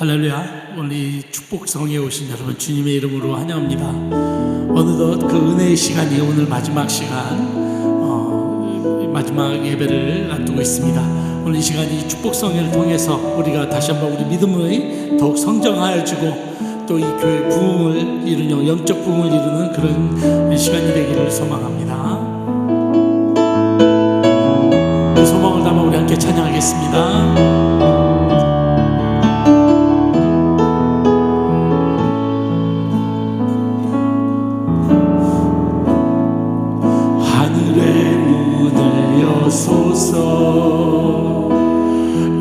할렐루야. 우리 축복성에 오신 여러분 주님의 이름으로 환영합니다. 어느덧 그 은혜의 시간이 오늘 마지막 시간 마지막 예배를 앞두고 있습니다. 오늘 이 시간이 축복성회를 통해서 우리가 다시 한번 우리 믿음의 더욱 성장하여지고 또 이 교회 부흥을 이루는 영적 부흥을 이루는 그런 시간이 되기를 소망합니다. 그 소망을 담아 우리 함께 찬양하겠습니다.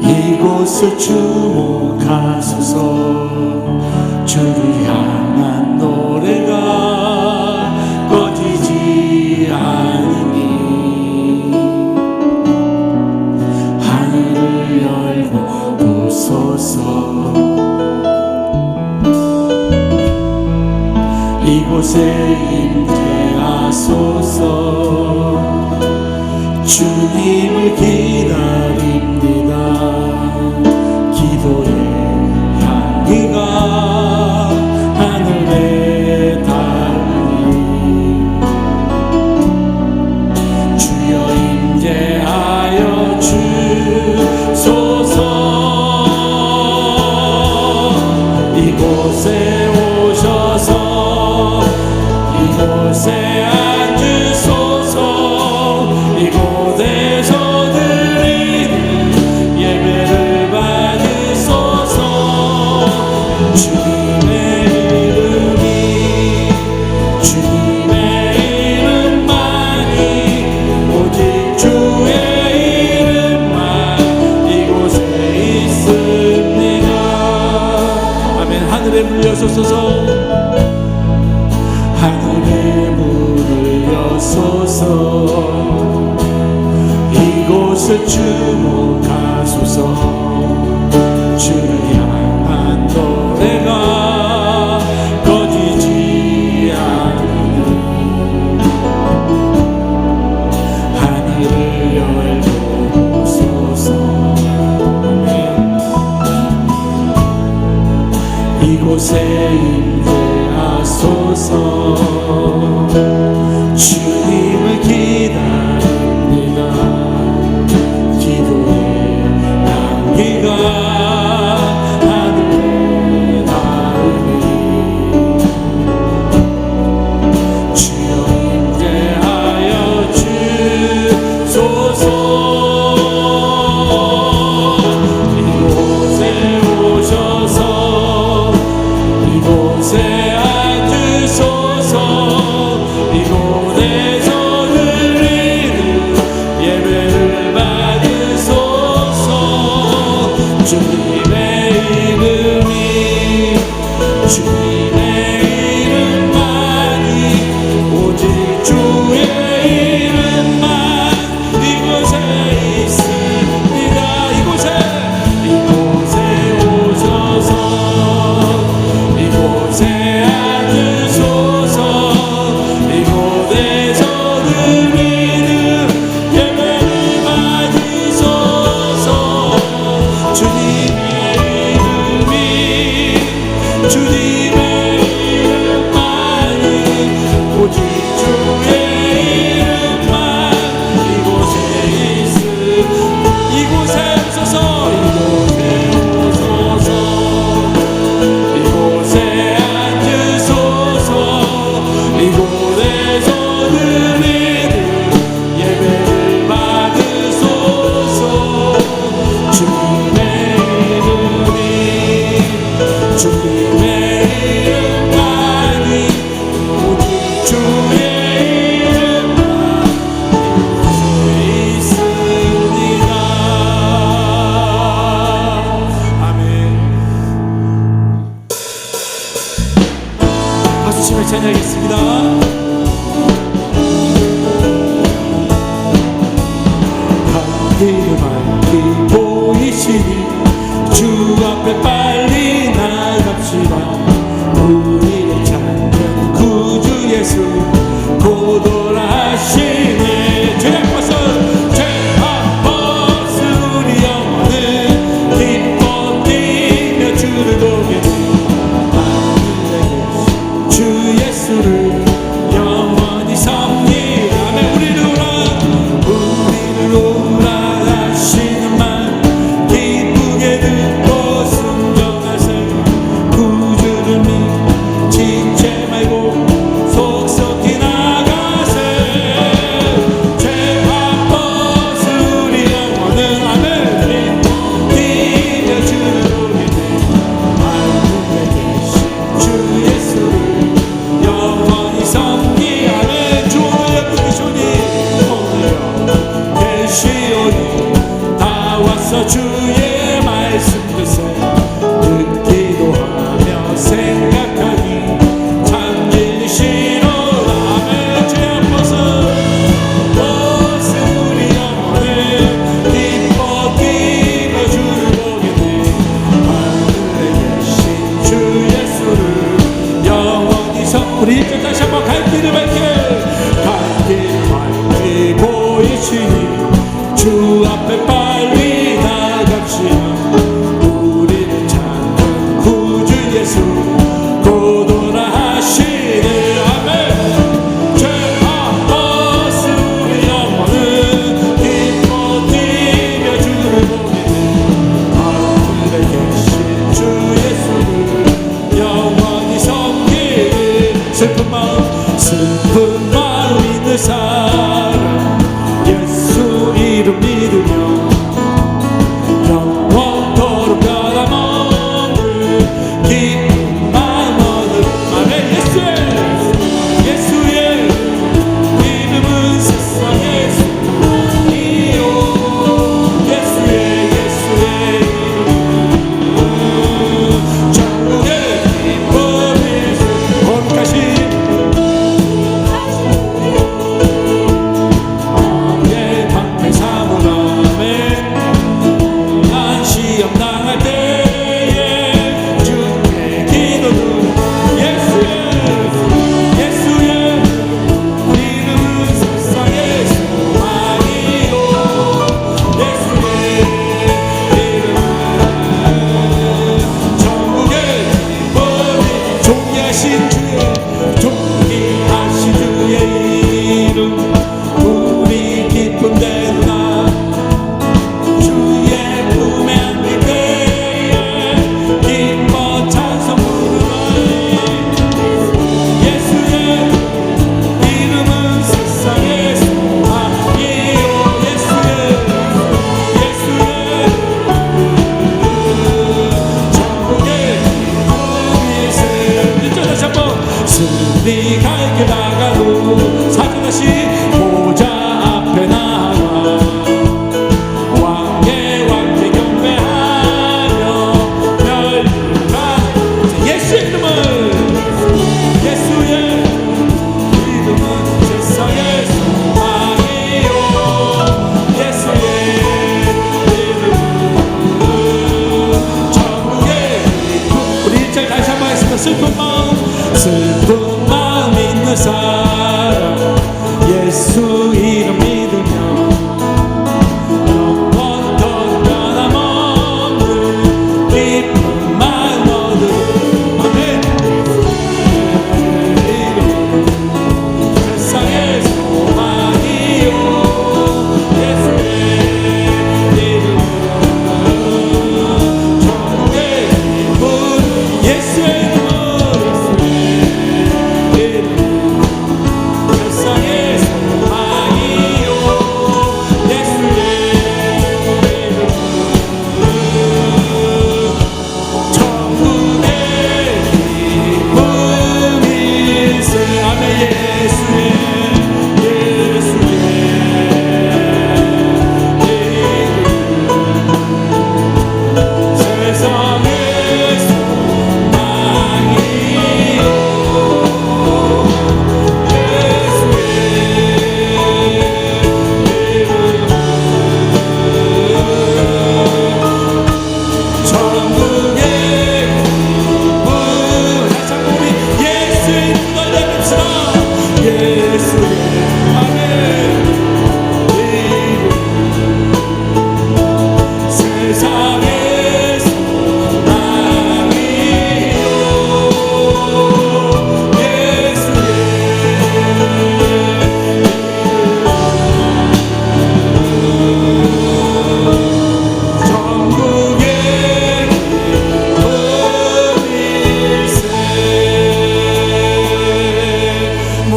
이곳을 주목하소서. 주를 향한 노래가 꺼지지 않으니 하늘을 열고 보소서. 이곳에 임재하소서. 주님을 기다립니다. 기도의 향기가 하늘에 닿으니 주여 임재하여 주소서. 이곳에 오셔서 이곳에 앉으소서. 이곳에서 드리는 예배를 받으소서. 주님의 이름만이 오직 주의 이름만 이곳에 있습니다. 아멘. 하늘에 물 여소서. 하늘에 물을 여소서. 이곳을 주목하소서. 주를 향한 노래가 꺼지지 않으니 하늘을 열고 보소서. 이곳에 임재하소서. 주님을 기다립니다. 기도의 향기가 하늘에 닿으니 주여 임재하여 주소서. 이곳에 오셔서 이곳에 앉으소서. 이곳에서 드리는 예배를 받으소서. 주님의 이름이 주님의 이름만이 오직 주의 이름만 이곳에 있습니다. 이곳에 오셔서 이곳에 앉으소서. 이곳에서 드리는 예배를 받으소서. 주님의 이름만이 오직 주의 이름만 이곳에 이곳에 오셔서 이곳에 앉으소서. 이곳에서 드리는 예배를 받으소서. 주님의 이름만이 오직 주의 이름만 이곳에 있습니다. 아멘. 박수 치며 찬양하겠습니다. 하늘만이 보이시니 주 앞에 빨리 나갑시다. 우리를 찾는 구주 예수 곧 오라 하시네. 죄악 벗은 우리 영혼은 기뻐 뛰며 주를 슬픈 마음 있는 사람 예수 이름 믿으며 영원토록 변함없는 기쁜 마음 얻으리. 아멘. 세상의 소망이요 예수의 이름 천국의 기쁨 예수의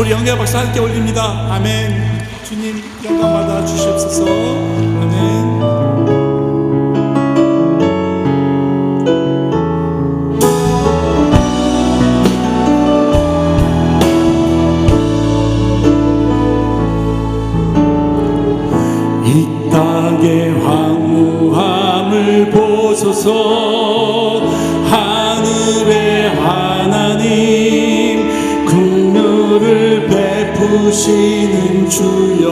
영계 박수 함께 올립니다. 아멘. 주님 영광 받아 주시옵소서. 아멘. 이 땅의 황무함을 보소서. 하늘의 하나님 긍휼을 베푸시는 주여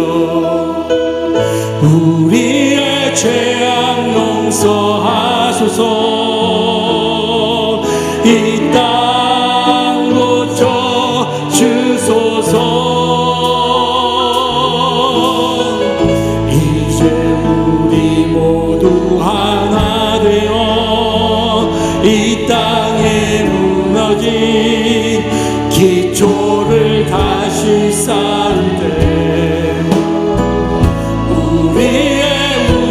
우리의 죄악 용서하소서. 이 땅 고쳐 주소서. 이제 우리 모두 하나 되어 이 땅에 무너진 기초를 다시 쌓을 때 우리의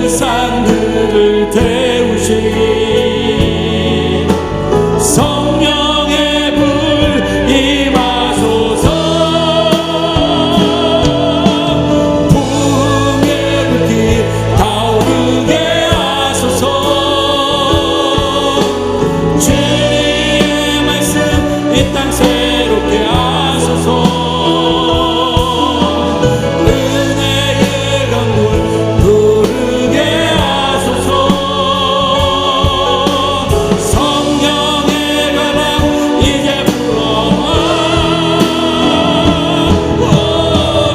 우산들을 태우시기 성령의 불 임하소서. 부흥의 불길 타오르게 하소서. 주님의 말씀 이 땅 새롭게 하소서. 은혜의 강물 부르게 하소서. 성령의 바람 이제 불어와.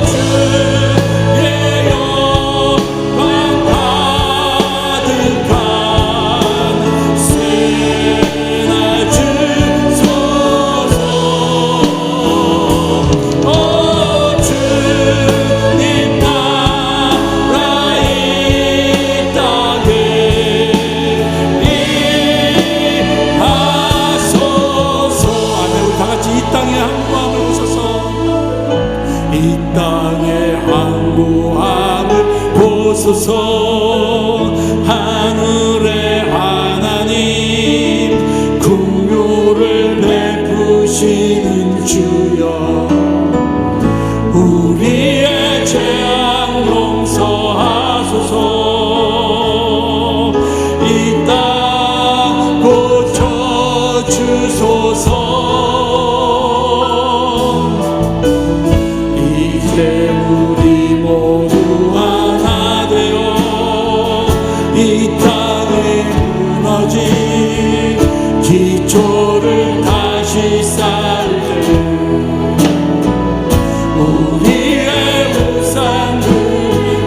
주의 영광 가득한 새날 주소서. 주님 나라 이 땅에 임하소서. 아멘. 우리 다같이 이 땅의 항구함을 보소서. 이 땅의 항구함을 보소서. 하늘의 하나님 긍휼을 베푸시는 주여 우리의 죄악 용서하소서. 이 땅 고쳐 주소서. 이제 우리 모두 하나 되어 이 땅에 무너진 기초를 다시 쌓을 때 우리의 우산들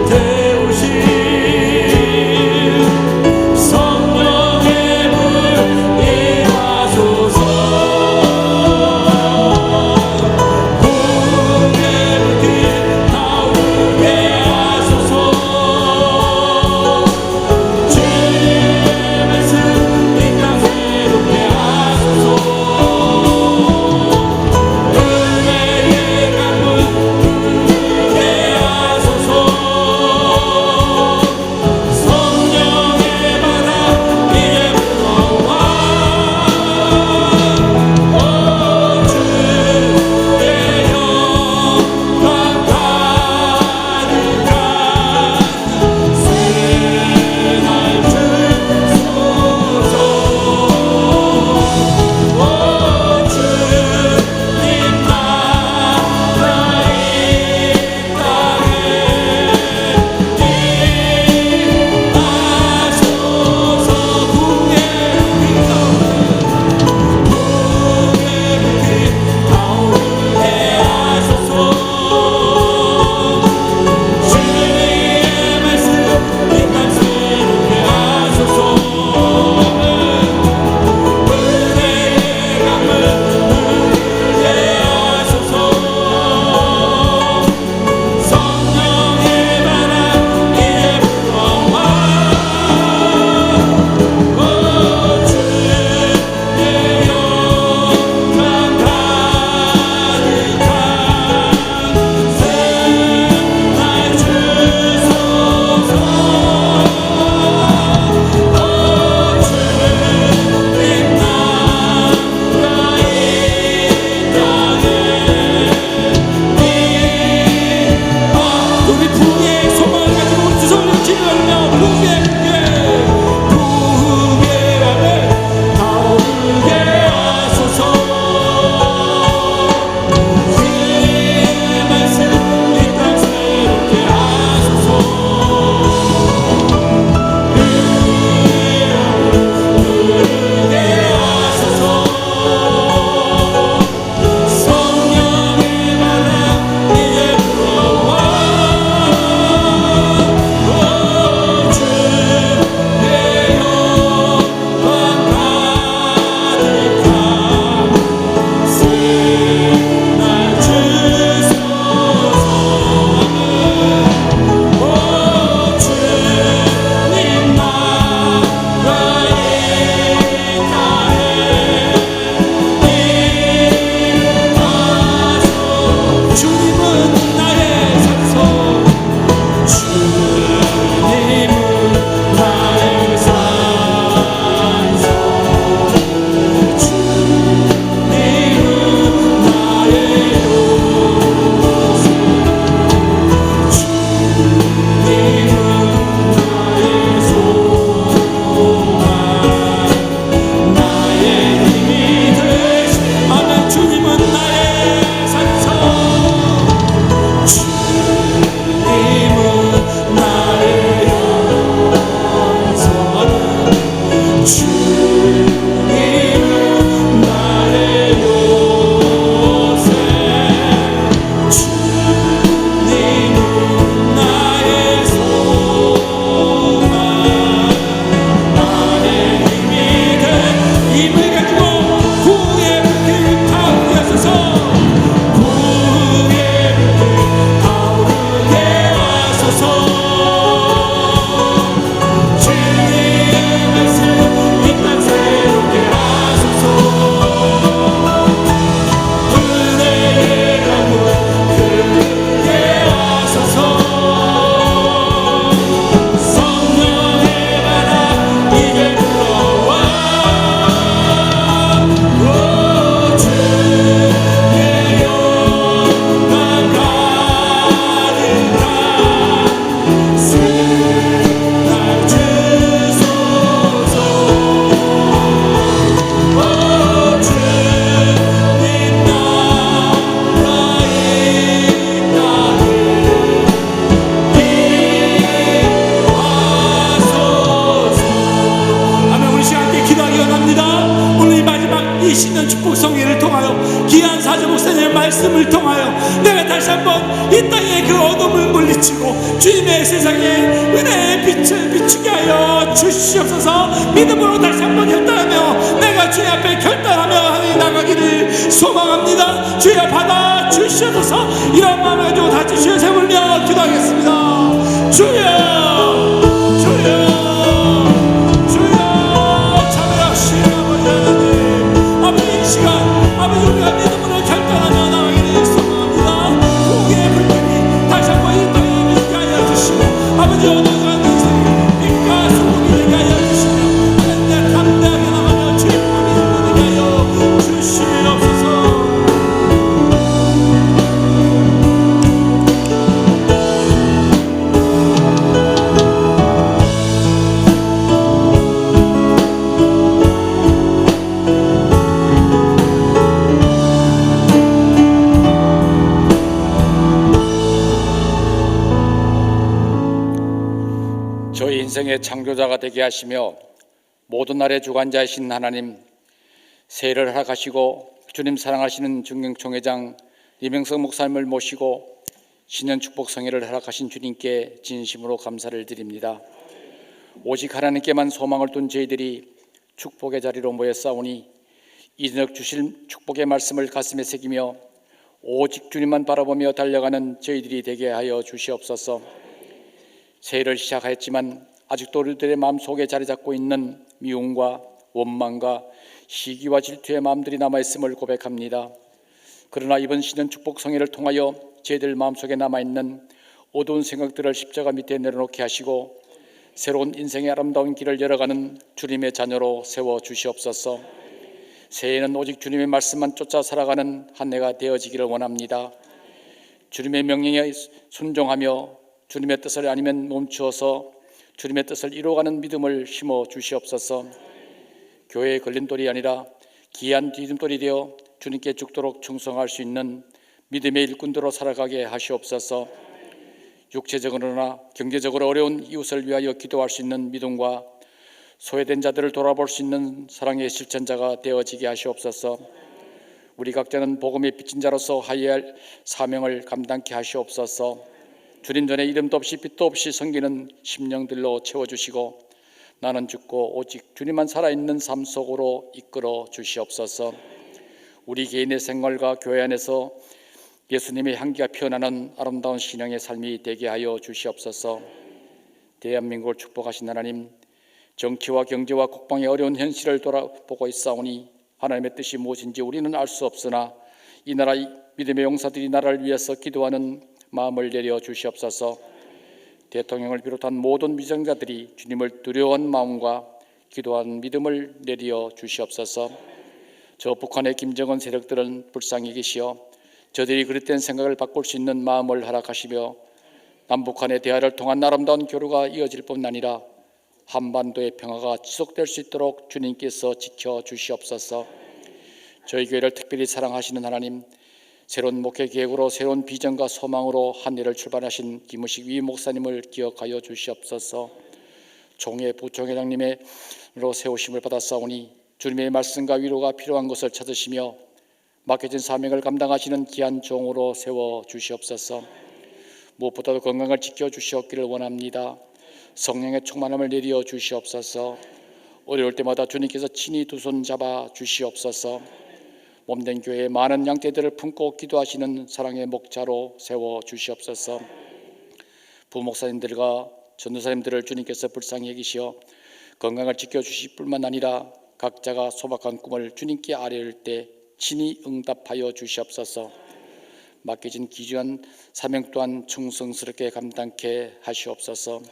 태우신 성령의 불 임하소서. 이 신년 축복 성회를 통하여 귀한 사제 목사님의 말씀을 통하여 내가 다시 한번 이 땅의 그 어둠을 물리치고 주님의 세상에 은혜의 빛을 비추게 하여 주시옵소서. 믿음으로 다시 한번 결단하며 내가 주님 앞에 결단하며 하늘에 나가기를 소망합니다. 주여 받아 주시옵소서. 이런 마음을 가지고 다 주시어 세물며 기도하겠습니다. 주여 주여 아버지, 우리가 믿음으로 결단하며 나가기를 소망합니다. 후기의 불길이 다시 한번 이 땅에 빛게 하여 주시고 아버지 어두운 인생이 빛과 소금이 되게 하여 주시며 하나님의 담대하게 나가며 주의 품이 되게 하여 주시옵소서. 저희 인생의 창조자가 되게 하시며 모든 날의 주관자이신 하나님, 새해를 허락하시고 주님 사랑하시는 중경총회장 이명석 목사님을 모시고 신년 축복 성회를 허락하신 주님께 진심으로 감사를 드립니다. 오직 하나님께만 소망을 둔 저희들이 축복의 자리로 모였사오니 이저녁 주실 축복의 말씀을 가슴에 새기며 오직 주님만 바라보며 달려가는 저희들이 되게 하여 주시옵소서. 새해를 시작하였지만 아직도 우리들의 마음속에 자리 잡고 있는 미움과 원망과 시기와 질투의 마음들이 남아있음을 고백합니다. 그러나 이번 신년 축복 성회를 통하여 저희들 마음속에 남아있는 어두운 생각들을 십자가 밑에 내려놓게 하시고 새로운 인생의 아름다운 길을 열어가는 주님의 자녀로 세워주시옵소서. 새해에는 오직 주님의 말씀만 쫓아 살아가는 한 해가 되어지기를 원합니다. 주님의 명령에 순종하며 주님의 뜻을 아니면 멈추어서 주님의 뜻을 이루어가는 믿음을 심어 주시옵소서. 교회의 걸림돌이 아니라 귀한 디딤돌이 되어 주님께 죽도록 충성할 수 있는 믿음의 일꾼들로 살아가게 하시옵소서. 육체적으로나 경제적으로 어려운 이웃을 위하여 기도할 수 있는 믿음과 소외된 자들을 돌아볼 수 있는 사랑의 실천자가 되어지게 하시옵소서. 우리 각자는 복음의 빚진 자로서 하여야 할 사명을 감당케 하시옵소서. 주님 전에 이름도 없이 빛도 없이 섬기는 심령들로 채워주시고 나는 죽고 오직 주님만 살아있는 삶 속으로 이끌어 주시옵소서. 우리 개인의 생활과 교회 안에서 예수님의 향기가 피어나는 아름다운 신앙의 삶이 되게 하여 주시옵소서. 대한민국을 축복하신 하나님, 정치와 경제와 국방의 어려운 현실을 돌아보고 있사오니 하나님의 뜻이 무엇인지 우리는 알 수 없으나 이 나라 믿음의 용사들이 나라를 위해서 기도하는 마음을 내려 주시옵소서. 대통령을 비롯한 모든 위정자들이 주님을 두려워한 마음과 기도하는 믿음을 내려 주시옵소서. 저 북한의 김정은 세력들은 불쌍히 계시어 저들이 그릇된 생각을 바꿀 수 있는 마음을 허락하시며 남북한의 대화를 통한 아름다운 교류가 이어질 뿐 아니라 한반도의 평화가 지속될 수 있도록 주님께서 지켜 주시옵소서. 저희 교회를 특별히 사랑하시는 하나님, 새로운 목회 계획으로 새로운 비전과 소망으로 한 해를 출발하신 김우식 위 목사님을 기억하여 주시옵소서. 총회 부총회장님으로 세우심을 받았사오니 주님의 말씀과 위로가 필요한 것을 찾으시며 맡겨진 사명을 감당하시는 귀한 종으로 세워 주시옵소서. 무엇보다도 건강을 지켜 주시옵기를 원합니다. 성령의 충만함을 내려 주시옵소서. 어려울 때마다 주님께서 친히 두 손 잡아 주시옵소서. 몸된 교회에 많은 양떼들을 품고 기도하시는 사랑의 목자로 세워 주시옵소서. 부목사님들과 전도사님들을 주님께서 불쌍히 여기시어 건강을 지켜주실 뿐만 아니라 각자가 소박한 꿈을 주님께 아뢰을 때 친히 응답하여 주시옵소서. 맡겨진 귀중한 사명 또한 충성스럽게 감당케 하시옵소서.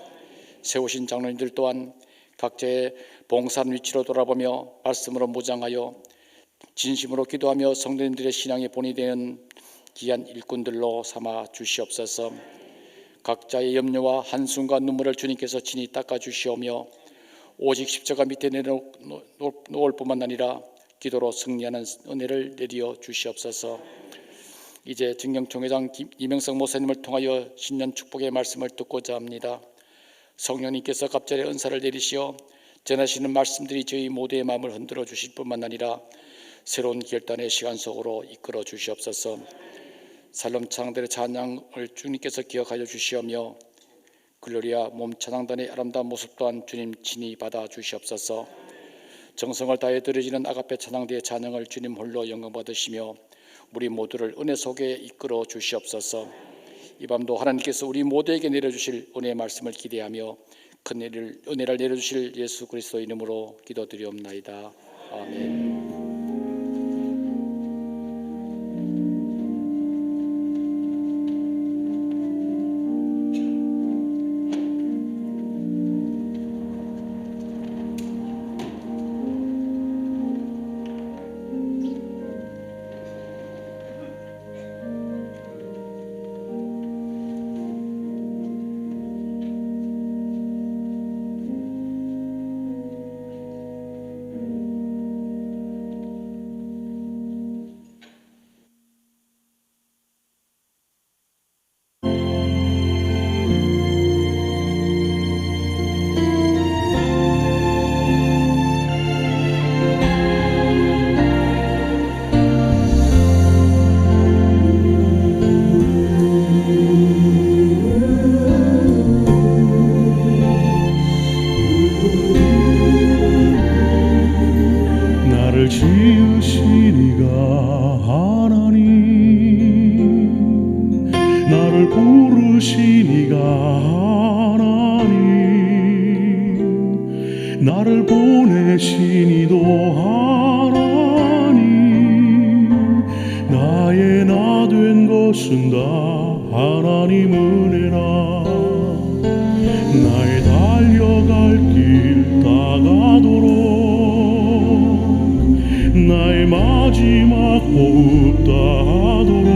세우신 장로님들 또한 각자의 봉사한 위치로 돌아보며 말씀으로 무장하여 진심으로 기도하며 성도님들의 신앙의 본이 되는 귀한 일꾼들로 삼아 주시옵소서. 각자의 염려와 한숨과 눈물을 주님께서 친히 닦아 주시오며 오직 십자가 밑에 내려놓을 뿐만 아니라 기도로 승리하는 은혜를 내려 주시옵소서. 이제 증경총회장 이명석 목사님을 통하여 신년 축복의 말씀을 듣고자 합니다. 성령님께서 갑자기 은사를 내리시어 전하시는 말씀들이 저희 모두의 마음을 흔들어 주실 뿐만 아니라 새로운 결단의 시간 속으로 이끌어 주시옵소서. 살림 찬양들의 찬양을 주님께서 기억하여 주시오며 글로리아 몸 찬양단의 아름다운 모습 또한 주님 친히 받아 주시옵소서. 정성을 다해 드려지는 아가페 찬양대의 찬양을 주님 홀로 영광 받으시며 우리 모두를 은혜 속에 이끌어 주시옵소서. 이 밤도 하나님께서 우리 모두에게 내려주실 은혜의 말씀을 기대하며 큰 은혜를 내려주실 예수 그리스도 이름으로 기도드리옵나이다. 아멘. 나를 보내시니도 하나님, 나의 나 된 것은 다 하나님 은혜라. 나의 달려갈 길 다가도록 나의 마지막 호흡 다하도록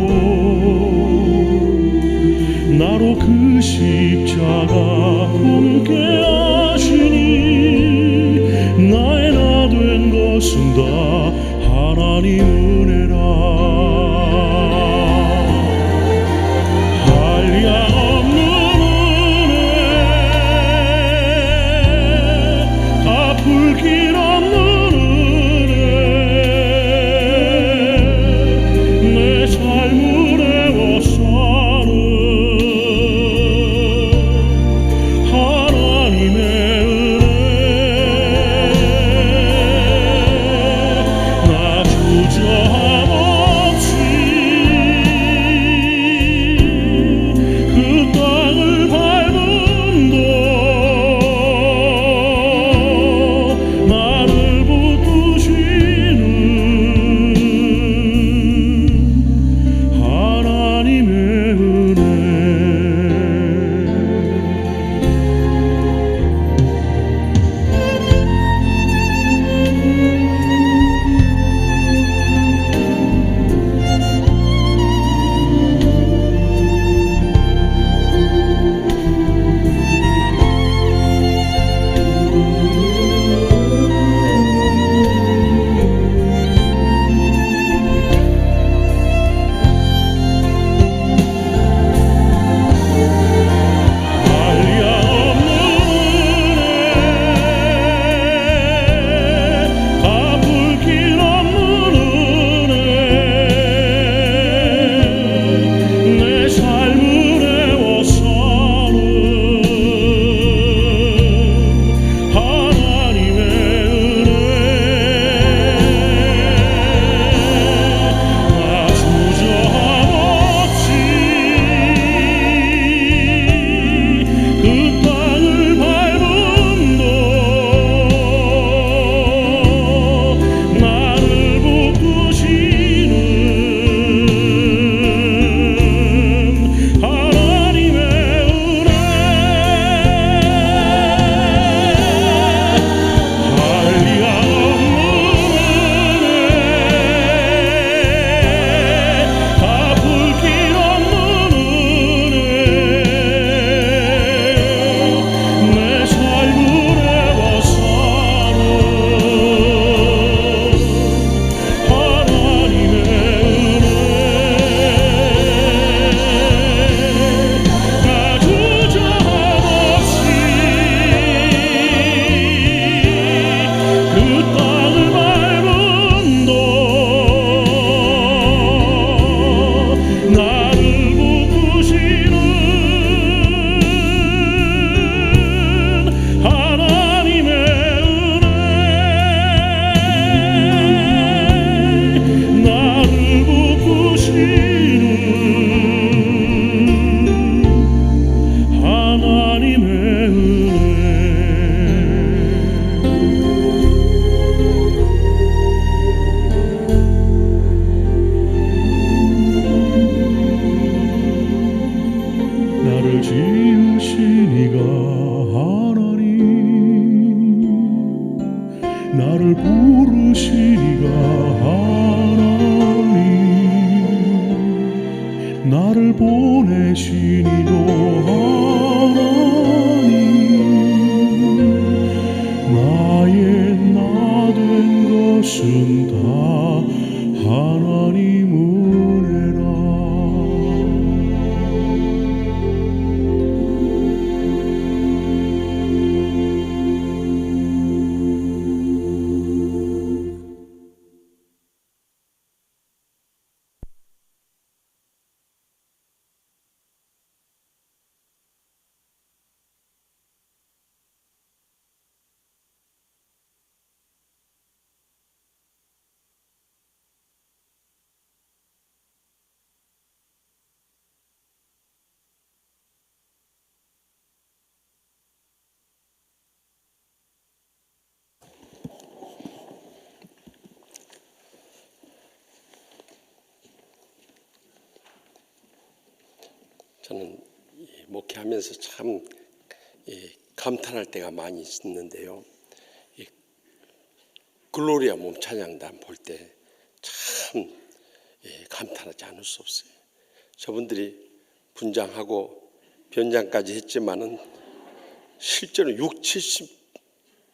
나로 그 십자가 함께 하시니 나의 나 된 것은 다 하나님 은혜라. 한량없는 은혜, 갚을 길 없는 은혜, 내 삶을 애워싸는 하나님의 은혜. 나 주저함 없이 계시니도 하나님 나의 나 된 것은 다 하나님 은혜라. 저는 목회하면서 참 감탄할 때가 많이 있는데요. 글로리아 몸찬양단 볼 때 참 감탄하지 않을 수 없어요. 저분들이 분장하고 변장까지 했지만은 실제로 60,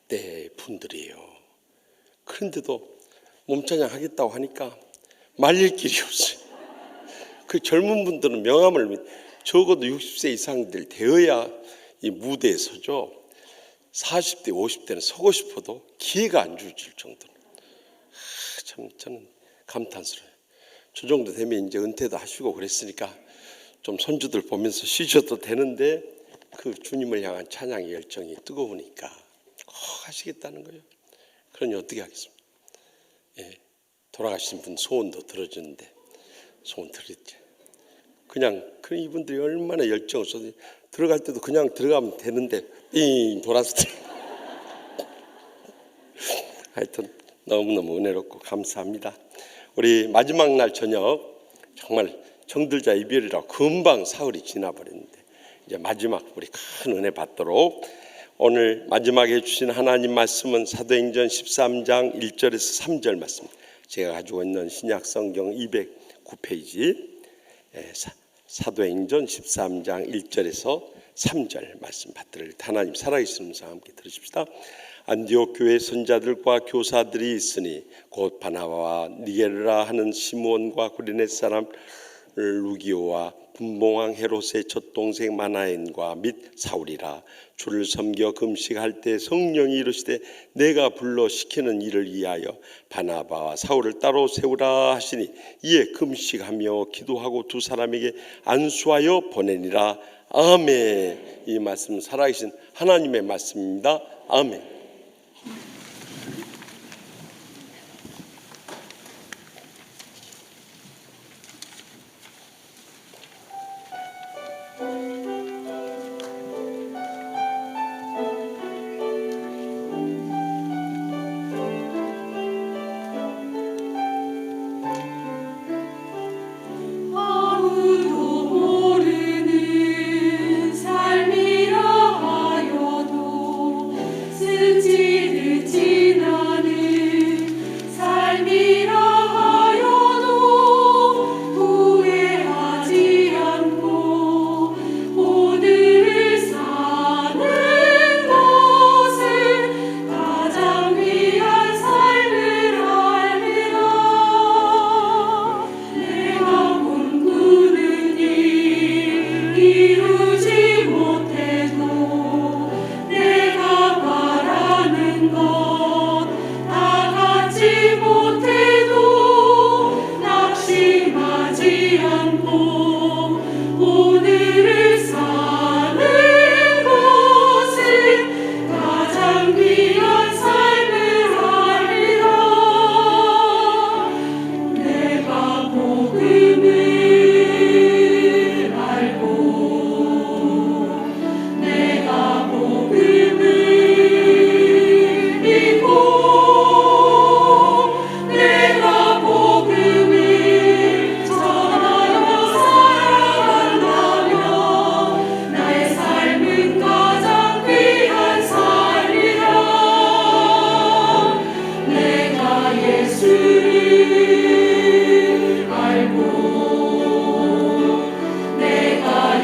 70대 분들이에요. 그런데도 몸찬양 하겠다고 하니까 말릴 길이 없어요. 그 젊은 분들은 명함을 적어도 60세 이상들 되어야 이 무대에 서죠. 40대, 50대는 서고 싶어도 기회가 안 주어질 정도로. 참 저는 감탄스러워요. 저 정도 되면 이제 은퇴도 하시고 그랬으니까 좀 손주들 보면서 쉬셔도 되는데 그 주님을 향한 찬양의 열정이 뜨거우니까 하시겠다는 거예요. 그러니 어떻게 하겠습니까? 돌아가신 분 소원도 들어주는데 소원 들었지. 그냥 그 이분들이 얼마나 열정을 쏟아 들어갈 때도 그냥 들어가면 되는데 삥 돌아서 하여튼 너무너무 은혜롭고 감사합니다. 우리 마지막 날 저녁 정말 정들자 이별이라고 금방 사흘이 지나버렸는데 이제 마지막 우리 큰 은혜 받도록 오늘 마지막에 주신 하나님 말씀은 사도행전 13장 1절에서 3절 말씀. 제가 가지고 있는 신약성경 209페이지 사도행전 13장 1절에서 3절 말씀 받들을 하나님 살아계신 음성 함께 들으십시다. 안디옥 교회 선자들과 교사들이 있으니 곧 바나바와 니게르라 하는 시므온과 구레네 사람 루기오와 분봉왕 헤롯의 젖동생 마나엔과 및 사울이라. 주를 섬겨 금식할 때 성령이 이르시되 내가 불러 시키는 일을 위하여 바나바와 사울을 따로 세우라 하시니 이에 금식하며 기도하고 두 사람에게 안수하여 보내니라. 아멘. 이 말씀 살아계신 하나님의 말씀입니다. 아멘. 내가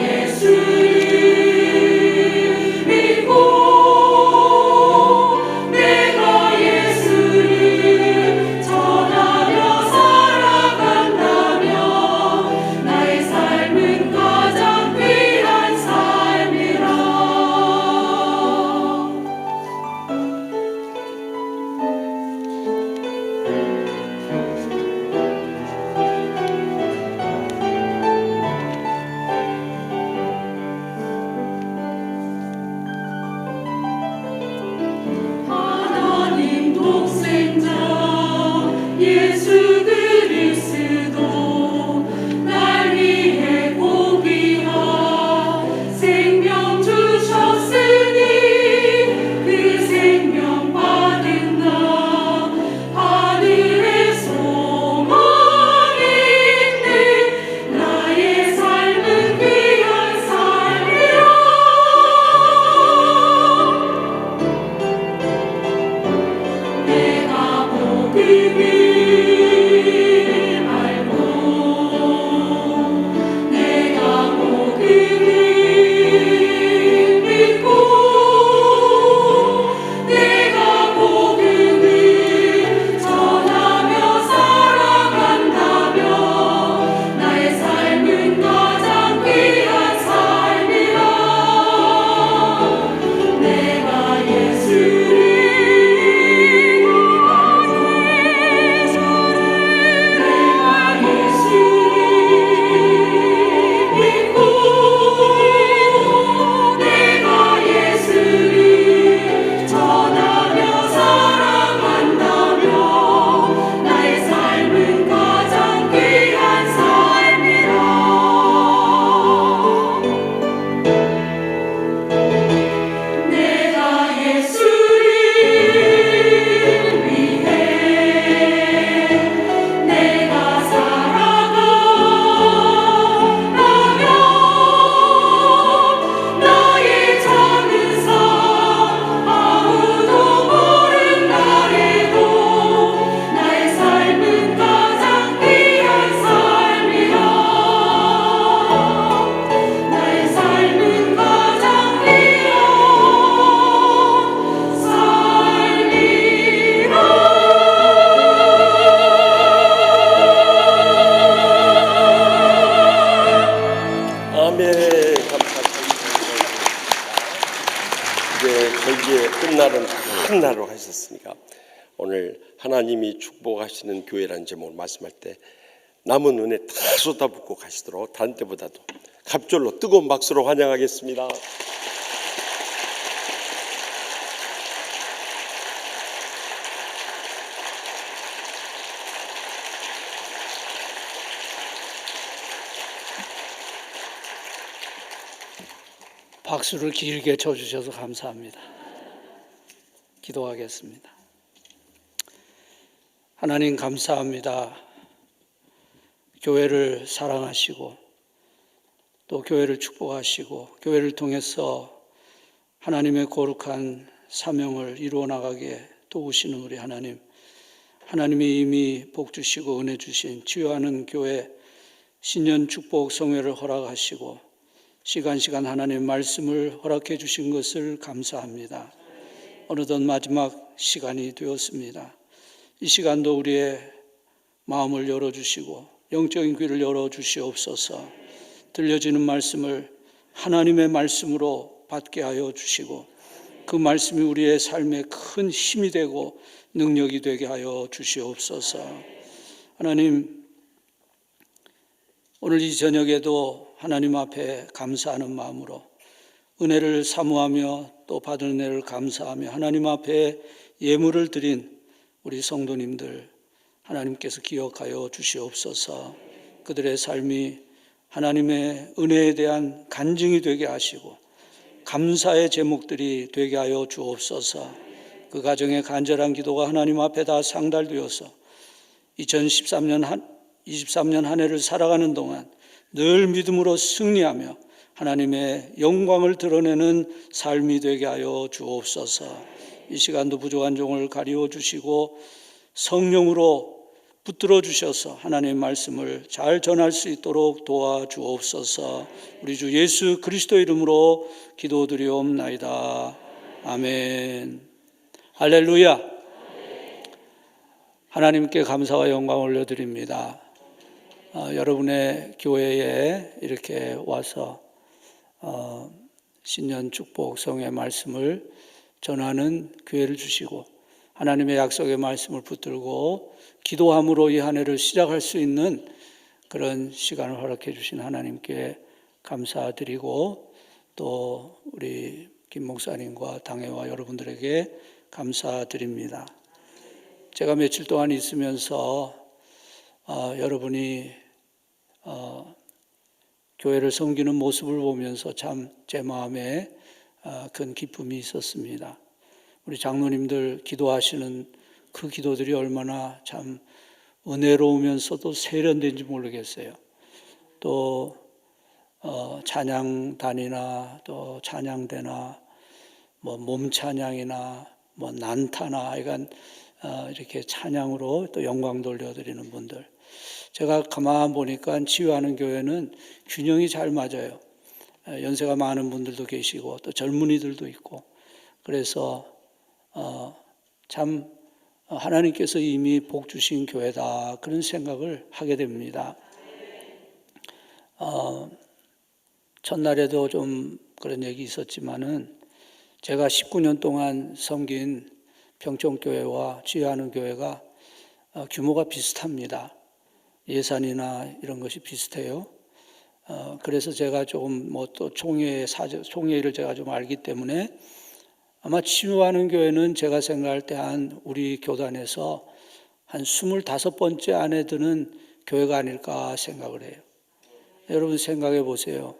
절기의 끝날은 한 날로 하셨으니까 오늘 하나님이 축복하시는 교회라는 제목을 말씀할 때 남은 은혜 다 쏟아붓고 가시도록 다른 때보다도 갑절로 뜨거운 박수로 환영하겠습니다. 박수를 길게 쳐주셔서 감사합니다. 기도하겠습니다. 하나님 감사합니다. 교회를 사랑하시고 또 교회를 축복하시고 교회를 통해서 하나님의 거룩한 사명을 이루어 나가게 도우시는 우리 하나님, 하나님이 이미 복 주시고 은혜 주신 치유하는 교회 신년 축복 성회를 허락하시고 시간 하나님 말씀을 허락해 주신 것을 감사합니다. 어느덧 마지막 시간이 되었습니다. 이 시간도 우리의 마음을 열어주시고 영적인 귀를 열어주시옵소서. 들려지는 말씀을 하나님의 말씀으로 받게 하여 주시고 그 말씀이 우리의 삶에 큰 힘이 되고 능력이 되게 하여 주시옵소서. 하나님, 오늘 이 저녁에도 하나님 앞에 감사하는 마음으로 은혜를 사모하며 또 받은 은혜를 감사하며 하나님 앞에 예물을 드린 우리 성도님들 하나님께서 기억하여 주시옵소서. 그들의 삶이 하나님의 은혜에 대한 간증이 되게 하시고 감사의 제목들이 되게 하여 주옵소서. 그 가정의 간절한 기도가 하나님 앞에 다 상달되어서 2023년 한 해를 살아가는 동안 늘 믿음으로 승리하며 하나님의 영광을 드러내는 삶이 되게 하여 주옵소서. 이 시간도 부족한 종을 가리워 주시고 성령으로 붙들어 주셔서 하나님의 말씀을 잘 전할 수 있도록 도와주옵소서. 우리 주 예수 그리스도 이름으로 기도드리옵나이다. 아멘. 할렐루야. 하나님께 감사와 영광 올려드립니다. 여러분의 교회에 이렇게 와서 신년 축복 성의 말씀을 전하는 기회를 주시고 하나님의 약속의 말씀을 붙들고 기도함으로 이 한 해를 시작할 수 있는 그런 시간을 허락해 주신 하나님께 감사드리고 또 우리 김 목사님과 당회와 여러분들에게 감사드립니다. 제가 며칠 동안 있으면서 여러분이 교회를 섬기는 모습을 보면서 참 제 마음에 큰 기쁨이 있었습니다. 우리 장로님들 기도하시는 그 기도들이 얼마나 참 은혜로우면서도 세련된지 모르겠어요. 또 찬양단이나 또 찬양대나 뭐 몸찬양이나 뭐 난타나 하여간 이렇게 찬양으로 또 영광 돌려드리는 분들, 제가 가만 보니까 치유하는 교회는 균형이 잘 맞아요. 연세가 많은 분들도 계시고 또 젊은이들도 있고, 그래서 참 하나님께서 이미 복 주신 교회다, 그런 생각을 하게 됩니다. 첫날에도 좀 그런 얘기 있었지만은, 제가 19년 동안 섬긴 평촌교회와 치유하는 교회가 규모가 비슷합니다. 예산이나 이런 것이 비슷해요. 그래서 제가 조금 또 총회를 제가 좀 알기 때문에, 아마 치유하는 교회는 제가 생각할 때 우리 교단에서 한 25번째 안에 드는 교회가 아닐까 생각을 해요. 여러분 생각해 보세요.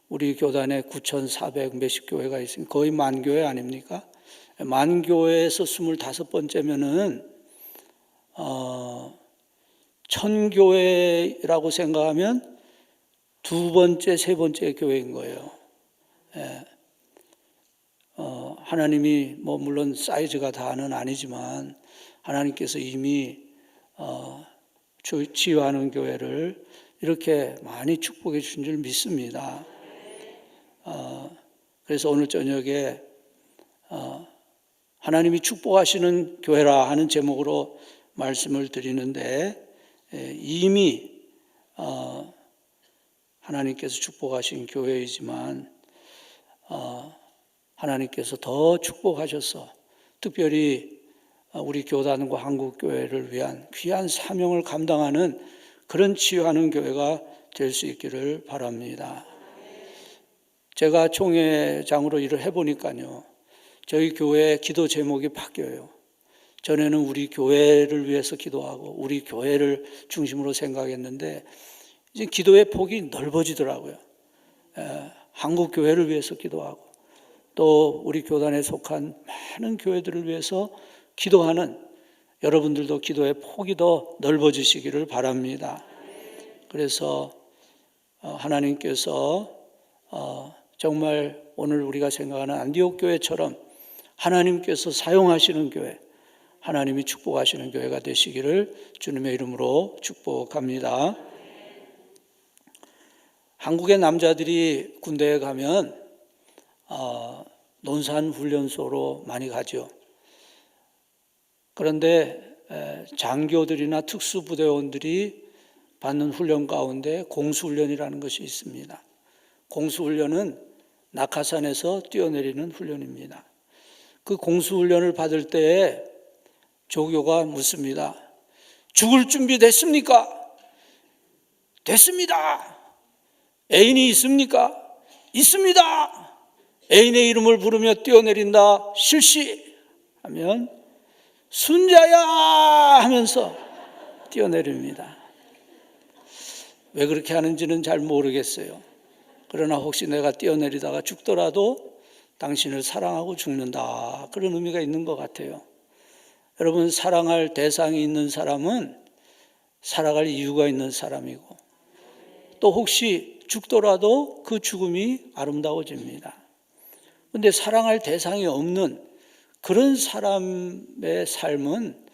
우리 교단에 9,400 몇십 교회가 있으면 거의 만교회 아닙니까? 만교회에서 25번째면은 1000교회라고 생각하면 두 번째, 세 번째 교회인 거예요. 하나님이 물론 사이즈가 다는 아니지만 하나님께서 이미 치유하는 교회를 이렇게 많이 축복해 주신 줄 믿습니다. 그래서 오늘 저녁에 하나님이 축복하시는 교회라 하는 제목으로 말씀을 드리는데, 이미 하나님께서 축복하신 교회이지만 하나님께서 더 축복하셔서 특별히 우리 교단과 한국교회를 위한 귀한 사명을 감당하는 그런 치유하는 교회가 될 수 있기를 바랍니다. 제가 총회장으로 일을 해보니까요, 저희 교회 기도 제목이 바뀌어요. 전에는 우리 교회를 위해서 기도하고 우리 교회를 중심으로 생각했는데, 이제 기도의 폭이 넓어지더라고요. 한국 교회를 위해서 기도하고 또 우리 교단에 속한 많은 교회들을 위해서 기도하는, 여러분들도 기도의 폭이 더 넓어지시기를 바랍니다. 그래서 하나님께서 정말 오늘 우리가 생각하는 안디옥 교회처럼 하나님께서 사용하시는 교회, 하나님이 축복하시는 교회가 되시기를 주님의 이름으로 축복합니다. 한국의 남자들이 군대에 가면 논산훈련소로 많이 가죠. 그런데 장교들이나 특수부대원들이 받는 훈련 가운데 공수훈련이라는 것이 있습니다. 공수훈련은 낙하산에서 뛰어내리는 훈련입니다. 그 공수훈련을 받을 때에 조교가 묻습니다. 죽을 준비 됐습니까? 됐습니다. 애인이 있습니까? 있습니다. 애인의 이름을 부르며 뛰어내린다. 실시 하면 순자야 하면서 뛰어내립니다. 왜 그렇게 하는지는 잘 모르겠어요. 그러나 혹시 내가 뛰어내리다가 죽더라도 당신을 사랑하고 죽는다, 그런 의미가 있는 것 같아요. 여러분, 사랑할 대상이 있는 사람은 살아갈 이유가 있는 사람이고, 또 혹시 죽더라도 그 죽음이 아름다워집니다. 그런데 사랑할 대상이 없는 그런 사람의 삶은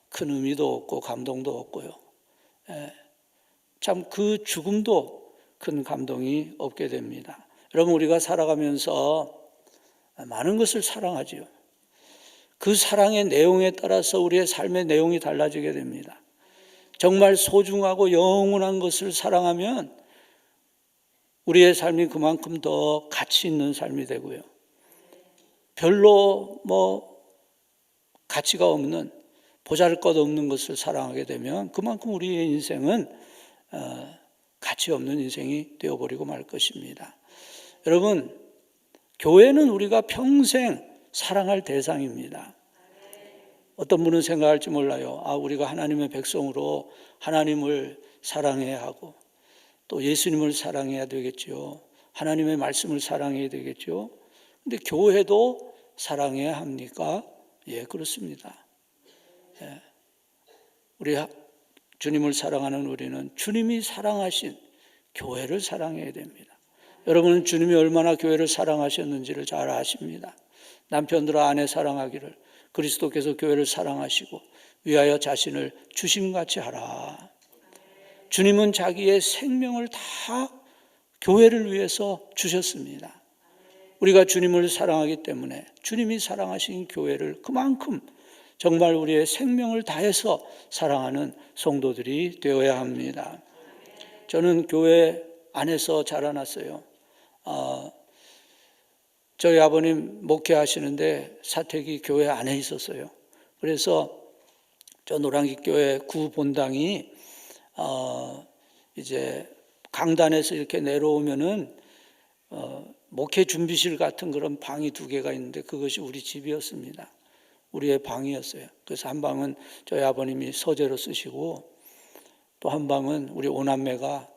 큰 의미도 없고 감동도 없고요. 참 그 죽음도 큰 감동이 없게 됩니다. 여러분, 우리가 살아가면서 많은 것을 사랑하지요. 그 사랑의 내용에 따라서 우리의 삶의 내용이 달라지게 됩니다. 정말 소중하고 영원한 것을 사랑하면 우리의 삶이 그만큼 더 가치 있는 삶이 되고요. 별로 가치가 없는, 보잘것없는 것을 사랑하게 되면 그만큼 우리의 인생은 가치 없는 인생이 되어버리고 말 것입니다. 여러분, 교회는 우리가 평생 사랑할 대상입니다. 어떤 분은 생각할지 몰라요. 우리가 하나님의 백성으로 하나님을 사랑해야 하고 또 예수님을 사랑해야 되겠죠. 하나님의 말씀을 사랑해야 되겠죠. 근데 교회도 사랑해야 합니까? 예, 그렇습니다. 예. 우리 주님을 사랑하는 우리는 주님이 사랑하신 교회를 사랑해야 됩니다. 여러분은 주님이 얼마나 교회를 사랑하셨는지를 잘 아십니다. 남편들아 아내 사랑하기를 그리스도께서 교회를 사랑하시고 위하여 자신을 주심같이 하라. 주님은 자기의 생명을 다 교회를 위해서 주셨습니다. 우리가 주님을 사랑하기 때문에 주님이 사랑하신 교회를 그만큼 정말 우리의 생명을 다해서 사랑하는 성도들이 되어야 합니다. 저는 교회 안에서 자라났어요. 저희 아버님 목회하시는데 사택이 교회 안에 있었어요. 그래서 저 노량기 교회 구본당이 이제 강단에서 이렇게 내려오면은 목회 준비실 같은 그런 방이 2개가 있는데 그것이 우리 집이었습니다. 우리의 방이었어요. 그래서 한 방은 저희 아버님이 서재로 쓰시고 또 한 방은 우리 오남매가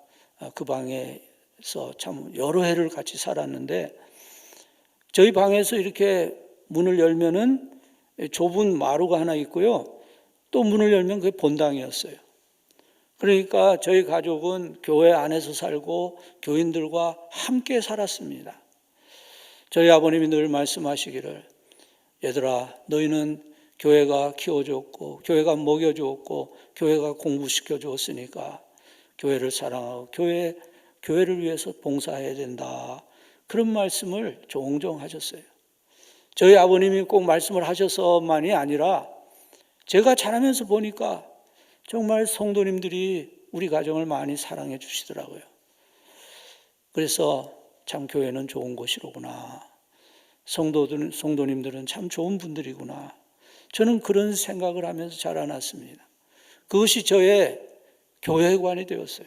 그 방에서 참 여러 해를 같이 살았는데 저희 방에서 이렇게 문을 열면은 좁은 마루가 하나 있고요. 또 문을 열면 그게 본당이었어요. 그러니까 저희 가족은 교회 안에서 살고 교인들과 함께 살았습니다. 저희 아버님이 늘 말씀하시기를 얘들아 너희는 교회가 키워줬고 교회가 먹여주었고 교회가 공부시켜 주었으니까 교회를 사랑하고 교회를 위해서 봉사해야 된다. 그런 말씀을 종종 하셨어요. 저희 아버님이 꼭 말씀을 하셔서만이 아니라 제가 자라면서 보니까 정말 성도님들이 우리 가정을 많이 사랑해 주시더라고요. 그래서 참 교회는 좋은 곳이로구나. 성도님들은 참 좋은 분들이구나. 저는 그런 생각을 하면서 자라났습니다. 그것이 저의 교회관이 되었어요.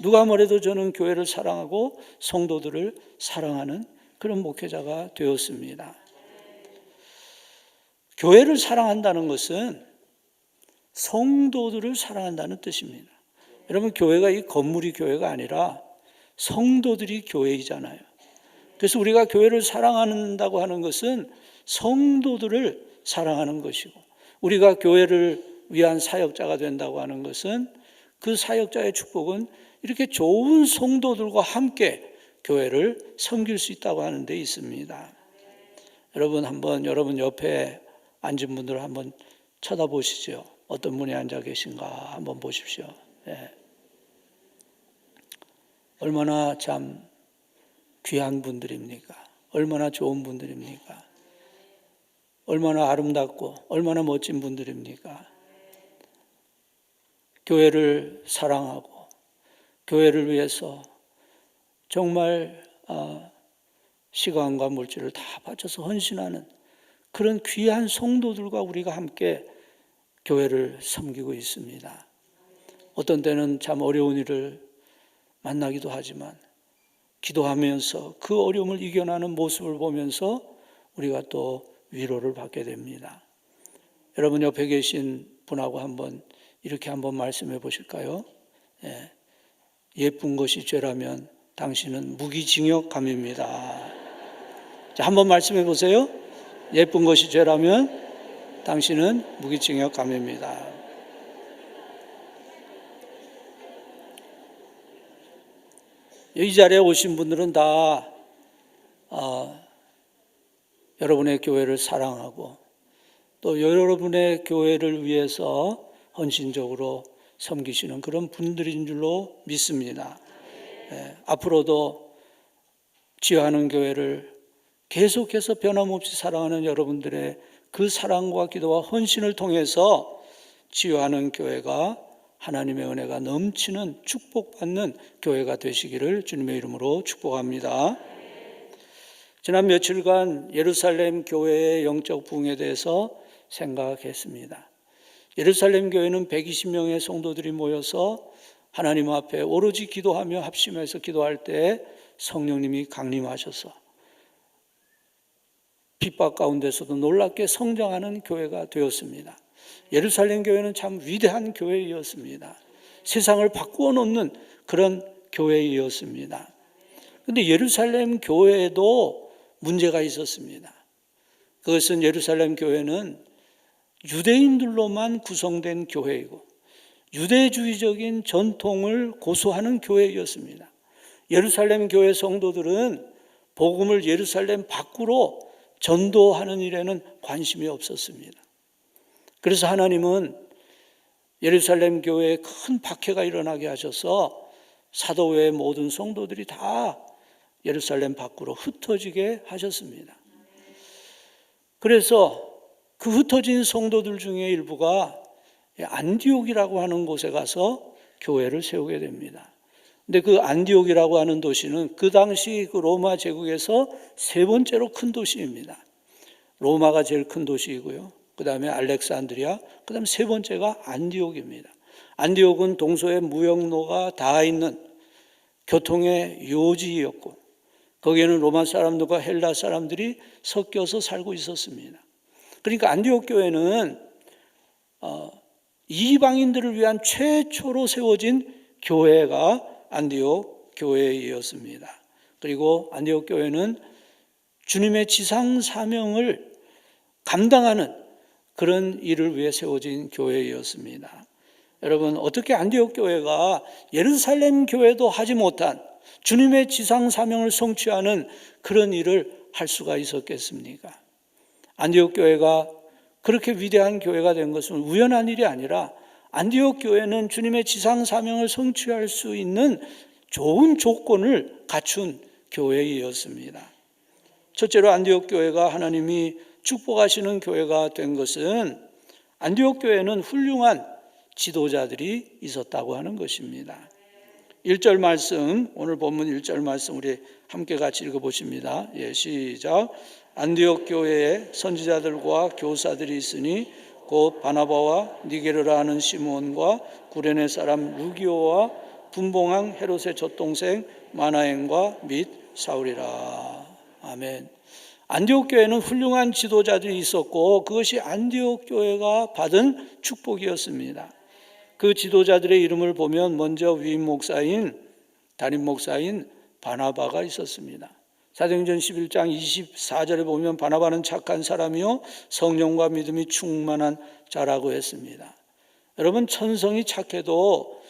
누가 뭐래도 저는 교회를 사랑하고 성도들을 사랑하는 그런 목회자가 되었습니다. 교회를 사랑한다는 것은 성도들을 사랑한다는 뜻입니다. 여러분 교회가 이 건물이 교회가 아니라 성도들이 교회이잖아요. 그래서 우리가 교회를 사랑한다고 하는 것은 성도들을 사랑하는 것이고 우리가 교회를 위한 사역자가 된다고 하는 것은 그 사역자의 축복은 이렇게 좋은 성도들과 함께 교회를 섬길 수 있다고 하는 데 있습니다. 여러분 한번 여러분 옆에 앉은 분들을 한번 쳐다보시죠. 어떤 분이 앉아 계신가 한번 보십시오. 네. 얼마나 참 귀한 분들입니까? 얼마나 좋은 분들입니까? 얼마나 아름답고 얼마나 멋진 분들입니까? 교회를 사랑하고 교회를 위해서 정말 시간과 물질을 다 바쳐서 헌신하는 그런 귀한 성도들과 우리가 함께 교회를 섬기고 있습니다. 어떤 때는 참 어려운 일을 만나기도 하지만 기도하면서 그 어려움을 이겨나는 모습을 보면서 우리가 또 위로를 받게 됩니다. 여러분 옆에 계신 분하고 한번 이렇게 한번 말씀해 보실까요? 예쁜 것이 죄라면 당신은 무기징역감입니다. 자, 한번 말씀해 보세요. 예쁜 것이 죄라면 당신은 무기징역감입니다. 이 자리에 오신 분들은 다 여러분의 교회를 사랑하고 또 여러분의 교회를 위해서 헌신적으로 섬기시는 그런 분들인 줄로 믿습니다. 앞으로도 지휘하는 교회를 계속해서 변함없이 사랑하는 여러분들의 그 사랑과 기도와 헌신을 통해서 지휘하는 교회가 하나님의 은혜가 넘치는 축복받는 교회가 되시기를 주님의 이름으로 축복합니다. 지난 며칠간 예루살렘 교회의 영적 부흥에 대해서 생각했습니다. 예루살렘 교회는 120명의 성도들이 모여서 하나님 앞에 오로지 기도하며 합심해서 기도할 때 성령님이 강림하셔서 핍박 가운데서도 놀랍게 성장하는 교회가 되었습니다. 예루살렘 교회는 참 위대한 교회이었습니다. 세상을 바꾸어 놓는 그런 교회이었습니다. 그런데 예루살렘 교회에도 문제가 있었습니다. 그것은 예루살렘 교회는 유대인들로만 구성된 교회이고 유대주의적인 전통을 고수하는 교회였습니다. 예루살렘 교회 성도들은 복음을 예루살렘 밖으로 전도하는 일에는 관심이 없었습니다. 그래서 하나님은 예루살렘 교회에 큰 박해가 일어나게 하셔서 사도회의 모든 성도들이 다 예루살렘 밖으로 흩어지게 하셨습니다. 그래서 그 흩어진 성도들 중에 일부가 안디옥이라고 하는 곳에 가서 교회를 세우게 됩니다. 근데 그 안디옥이라고 하는 도시는 그 당시 그 로마 제국에서 세 번째로 큰 도시입니다. 로마가 제일 큰 도시이고요. 그 다음에 알렉산드리아, 그 다음에 세 번째가 안디옥입니다. 안디옥은 동서의 무역로가 닿아 있는 교통의 요지였고, 거기에는 로마 사람들과 헬라 사람들이 섞여서 살고 있었습니다. 그러니까 안디옥 교회는 이방인들을 위한 최초로 세워진 교회가 안디옥 교회이었습니다. 그리고 안디옥 교회는 주님의 지상 사명을 감당하는 그런 일을 위해 세워진 교회였습니다. 여러분, 어떻게 안디옥 교회가 예루살렘 교회도 하지 못한 주님의 지상 사명을 성취하는 그런 일을 할 수가 있었겠습니까? 안디옥 교회가 그렇게 위대한 교회가 된 것은 우연한 일이 아니라 안디옥 교회는 주님의 지상 사명을 성취할 수 있는 좋은 조건을 갖춘 교회이었습니다. 첫째로 안디옥 교회가 하나님이 축복하시는 교회가 된 것은 안디옥 교회는 훌륭한 지도자들이 있었다고 하는 것입니다. 1절 말씀, 오늘 본문 1절 말씀 우리 함께 같이 읽어보십니다. 시작. 안디옥 교회에 선지자들과 교사들이 있으니 곧 바나바와 니게르라 하는 시몬과 구레네 사람 루기오와 분봉왕 헤롯의 젖동생 마나엔과 및 사울이라. 아멘. 안디옥 교회는 훌륭한 지도자들이 있었고 그것이 안디옥 교회가 받은 축복이었습니다. 그 지도자들의 이름을 보면 먼저 위임 목사인, 담임 목사인 바나바가 있었습니다. 사도행전 11장 24절에 보면 바나바는 착한 사람이요 성령과 믿음이 충만한 자라고 했습니다. 여러분, 천성이 착해도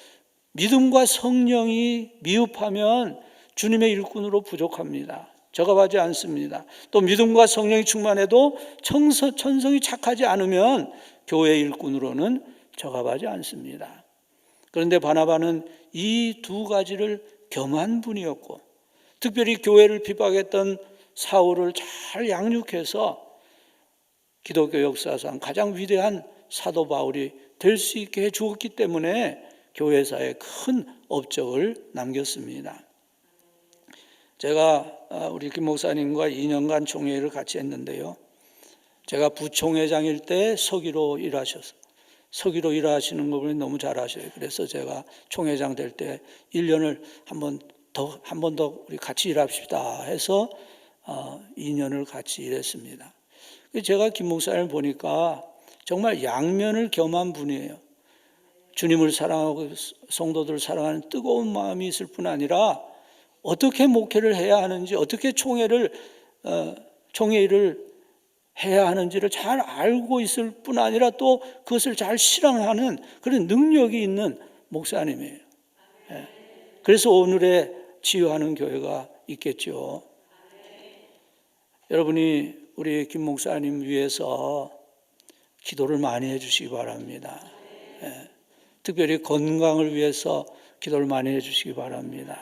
믿음과 성령이 미흡하면 주님의 일꾼으로 부족합니다. 적합하지 않습니다. 또 믿음과 성령이 충만해도 천성이 착하지 않으면 교회 일꾼으로는 적합하지 않습니다. 그런데 바나바는 이 두 가지를 겸한 분이었고 특별히 교회를 비박했던 사울을 잘 양육해서 기독교 역사상 가장 위대한 사도 바울이 될 수 있게 해주었기 때문에 교회사에 큰 업적을 남겼습니다. 제가 우리 김 목사님과 2년간 총회를 같이 했는데요. 제가 부총회장일 때 서기로 일하시는 거 보니 너무 잘하셔요. 그래서 제가 총회장 될 때 1년을 한 번 더 우리 같이 일합시다 해서 2년을 같이 일했습니다. 제가 김 목사님을 보니까 정말 양면을 겸한 분이에요. 주님을 사랑하고 성도들을 사랑하는 뜨거운 마음이 있을 뿐 아니라 어떻게 목회를 해야 하는지, 어떻게 총회를 총회를 해야 하는지를 잘 알고 있을 뿐 아니라 또 그것을 잘 실행하는 그런 능력이 있는 목사님이에요. 그래서 오늘의 치유하는 교회가 있겠죠. 여러분이 우리 김 목사님 위해서 기도를 많이 해주시기 바랍니다. 특별히 건강을 위해서 기도를 많이 해주시기 바랍니다.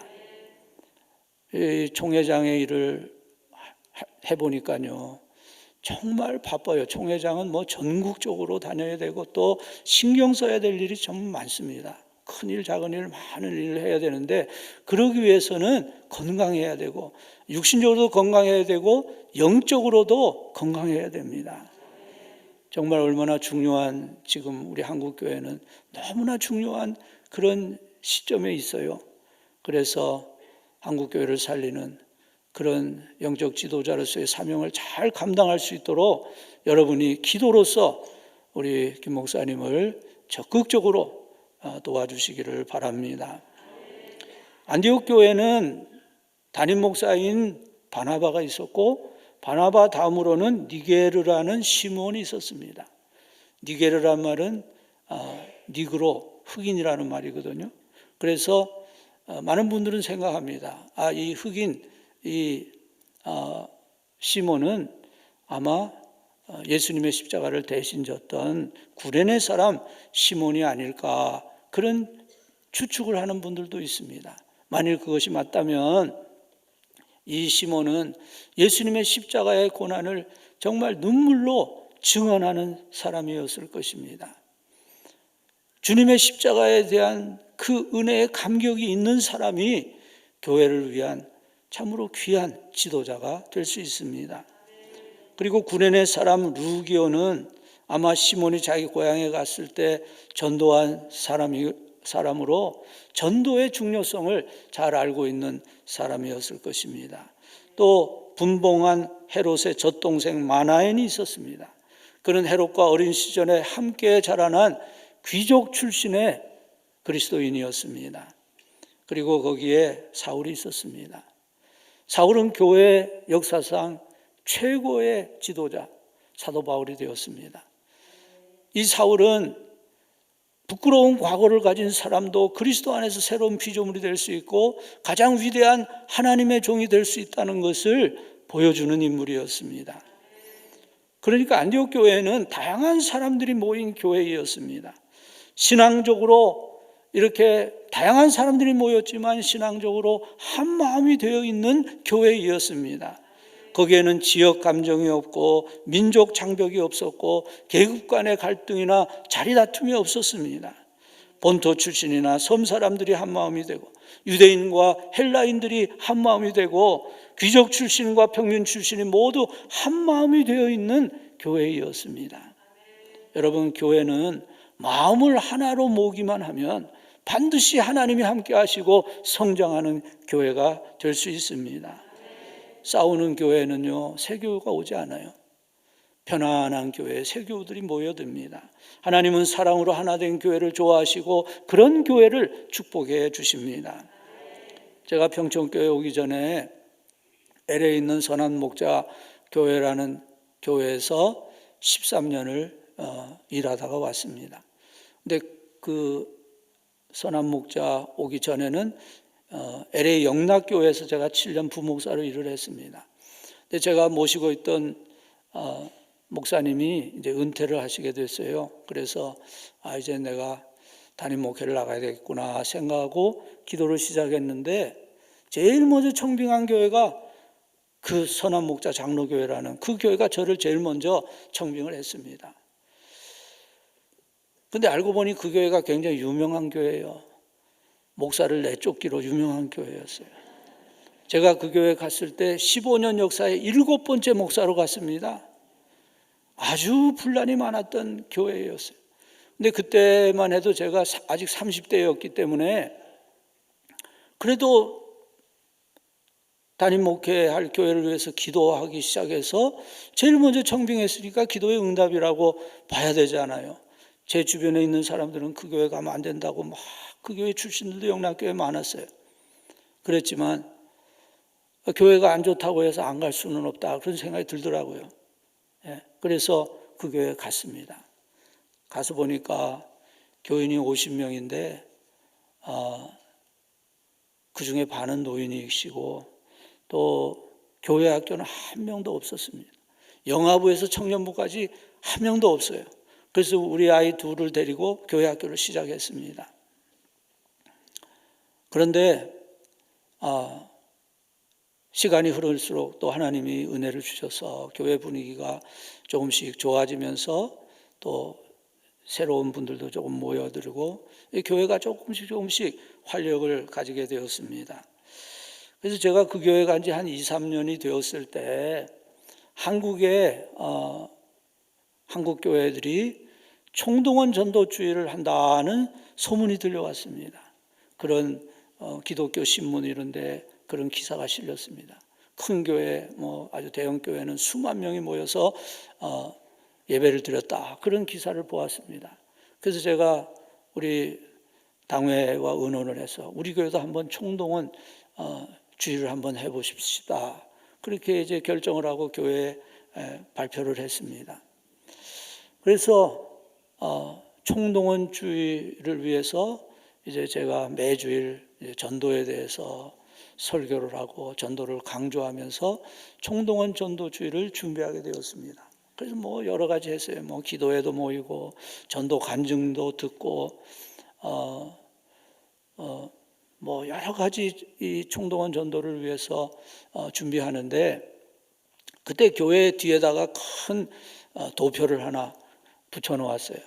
이 총회장의 일을 해보니까요, 정말 바빠요. 총회장은 전국적으로 다녀야 되고 또 신경 써야 될 일이 정말 많습니다. 큰일 작은 일 많은 일을 해야 되는데 그러기 위해서는 건강해야 되고 육신적으로도 건강해야 되고 영적으로도 건강해야 됩니다. 정말 얼마나 중요한, 지금 우리 한국교회는 너무나 중요한 그런 시점에 있어요. 그래서 한국교회를 살리는 그런 영적 지도자로서의 사명을 잘 감당할 수 있도록 여러분이 기도로서 우리 김 목사님을 적극적으로 도와주시기를 바랍니다. 안디옥 교회는 담임 목사인 바나바가 있었고 바나바 다음으로는 니게르라는 시몬이 있었습니다. 니게르란 말은 니그로, 흑인이라는 말이거든요. 그래서 많은 분들은 생각합니다. 이 흑인, 이 시몬은 아마 예수님의 십자가를 대신 졌던 구레네 사람 시몬이 아닐까, 그런 추측을 하는 분들도 있습니다. 만일 그것이 맞다면 이 시몬은 예수님의 십자가의 고난을 정말 눈물로 증언하는 사람이었을 것입니다. 주님의 십자가에 대한 그 은혜의 감격이 있는 사람이 교회를 위한 참으로 귀한 지도자가 될 수 있습니다. 그리고 구레네 사람 루기오는 아마 시몬이 자기 고향에 갔을 때 전도한 사람으로 전도의 중요성을 잘 알고 있는 사람이었을 것입니다. 또 분봉한 헤롯의 젖동생 마나엔이 있었습니다. 그는 헤롯과 어린 시절에 함께 자라난 귀족 출신의 그리스도인이었습니다. 그리고 거기에 사울이 있었습니다. 사울은 교회 역사상 최고의 지도자 사도 바울이 되었습니다. 이 사울은 부끄러운 과거를 가진 사람도 그리스도 안에서 새로운 피조물이 될 수 있고 가장 위대한 하나님의 종이 될 수 있다는 것을 보여주는 인물이었습니다. 그러니까 안디옥 교회는 다양한 사람들이 모인 교회였습니다. 신앙적으로 이렇게 다양한 사람들이 모였지만 신앙적으로 한 마음이 되어 있는 교회였습니다. 거기에는 지역 감정이 없고 민족 장벽이 없었고 계급 간의 갈등이나 자리 다툼이 없었습니다. 본토 출신이나 섬 사람들이 한 마음이 되고 유대인과 헬라인들이 한 마음이 되고 귀족 출신과 평민 출신이 모두 한 마음이 되어 있는 교회였습니다. 여러분, 교회는 마음을 하나로 모으기만 하면 반드시 하나님이 함께 하시고 성장하는 교회가 될 수 있습니다. 싸우는 교회는요, 세교가 오지 않아요. 편안한 교회에 세교들이 모여듭니다. 하나님은 사랑으로 하나 된 교회를 좋아하시고 그런 교회를 축복해 주십니다. 제가 평촌교회 오기 전에 LA에 있는 선한 목자 교회라는 교회에서 13년을 일하다가 왔습니다. 근데 그 선한 목자 오기 전에는 LA 영락교회에서 제가 7년 부목사로 일을 했습니다. 근데 제가 모시고 있던 목사님이 이제 은퇴를 하시게 됐어요. 그래서 이제 내가 담임 목회를 나가야 되겠구나 생각하고 기도를 시작했는데 제일 먼저 청빙한 교회가 그 선한 목자 장로교회라는 그 교회가 저를 제일 먼저 청빙을 했습니다. 근데 알고 보니 그 교회가 굉장히 유명한 교회예요. 목사를 내쫓기로 유명한 교회였어요. 제가 그 교회 갔을 때 15년 역사의 7번째 목사로 갔습니다. 아주 분란이 많았던 교회였어요. 근데 그때만 해도 제가 아직 30대였기 때문에 그래도 담임 목회할 교회를 위해서 기도하기 시작해서 제일 먼저 청빙했으니까 기도의 응답이라고 봐야 되잖아요. 제 주변에 있는 사람들은 그 교회 가면 안 된다고 막 그 교회 출신들도 영락교회 많았어요. 그랬지만 교회가 안 좋다고 해서 안 갈 수는 없다 그런 생각이 들더라고요. 그래서 그 교회에 갔습니다. 가서 보니까 교인이 50명인데 그중에 반은 노인이시고 또 교회 학교는 한 명도 없었습니다. 영아부에서 청년부까지 한 명도 없어요. 그래서 우리 아이 둘을 데리고 교회 학교를 시작했습니다. 그런데 시간이 흐를수록 또 하나님이 은혜를 주셔서 교회 분위기가 조금씩 좋아지면서 또 새로운 분들도 조금 모여들고 교회가 조금씩 활력을 가지게 되었습니다. 그래서 제가 그 교회 간 지 한 2, 3년이 되었을 때 한국의 한국 교회들이 총동원 전도주의를 한다는 소문이 들려왔습니다. 그런 기독교 신문 이런 데 그런 기사가 실렸습니다. 큰 교회, 아주 대형 교회는 수만 명이 모여서 예배를 드렸다. 그런 기사를 보았습니다. 그래서 제가 우리 당회와 의논을 해서 우리 교회도 한번 총동원 주의를 한번 해보십시다. 그렇게 이제 결정을 하고 교회에 발표를 했습니다. 그래서 총동원 주의를 위해서 이제 제가 매주일 전도에 대해서 설교를 하고 전도를 강조하면서 총동원 전도주의를 준비하게 되었습니다. 그래서 뭐 여러 가지 했어요. 뭐 기도회도 모이고 전도 간증도 듣고 뭐 여러 가지 이 총동원 전도를 위해서 준비하는데, 그때 교회 뒤에다가 큰 도표를 하나 붙여놓았어요.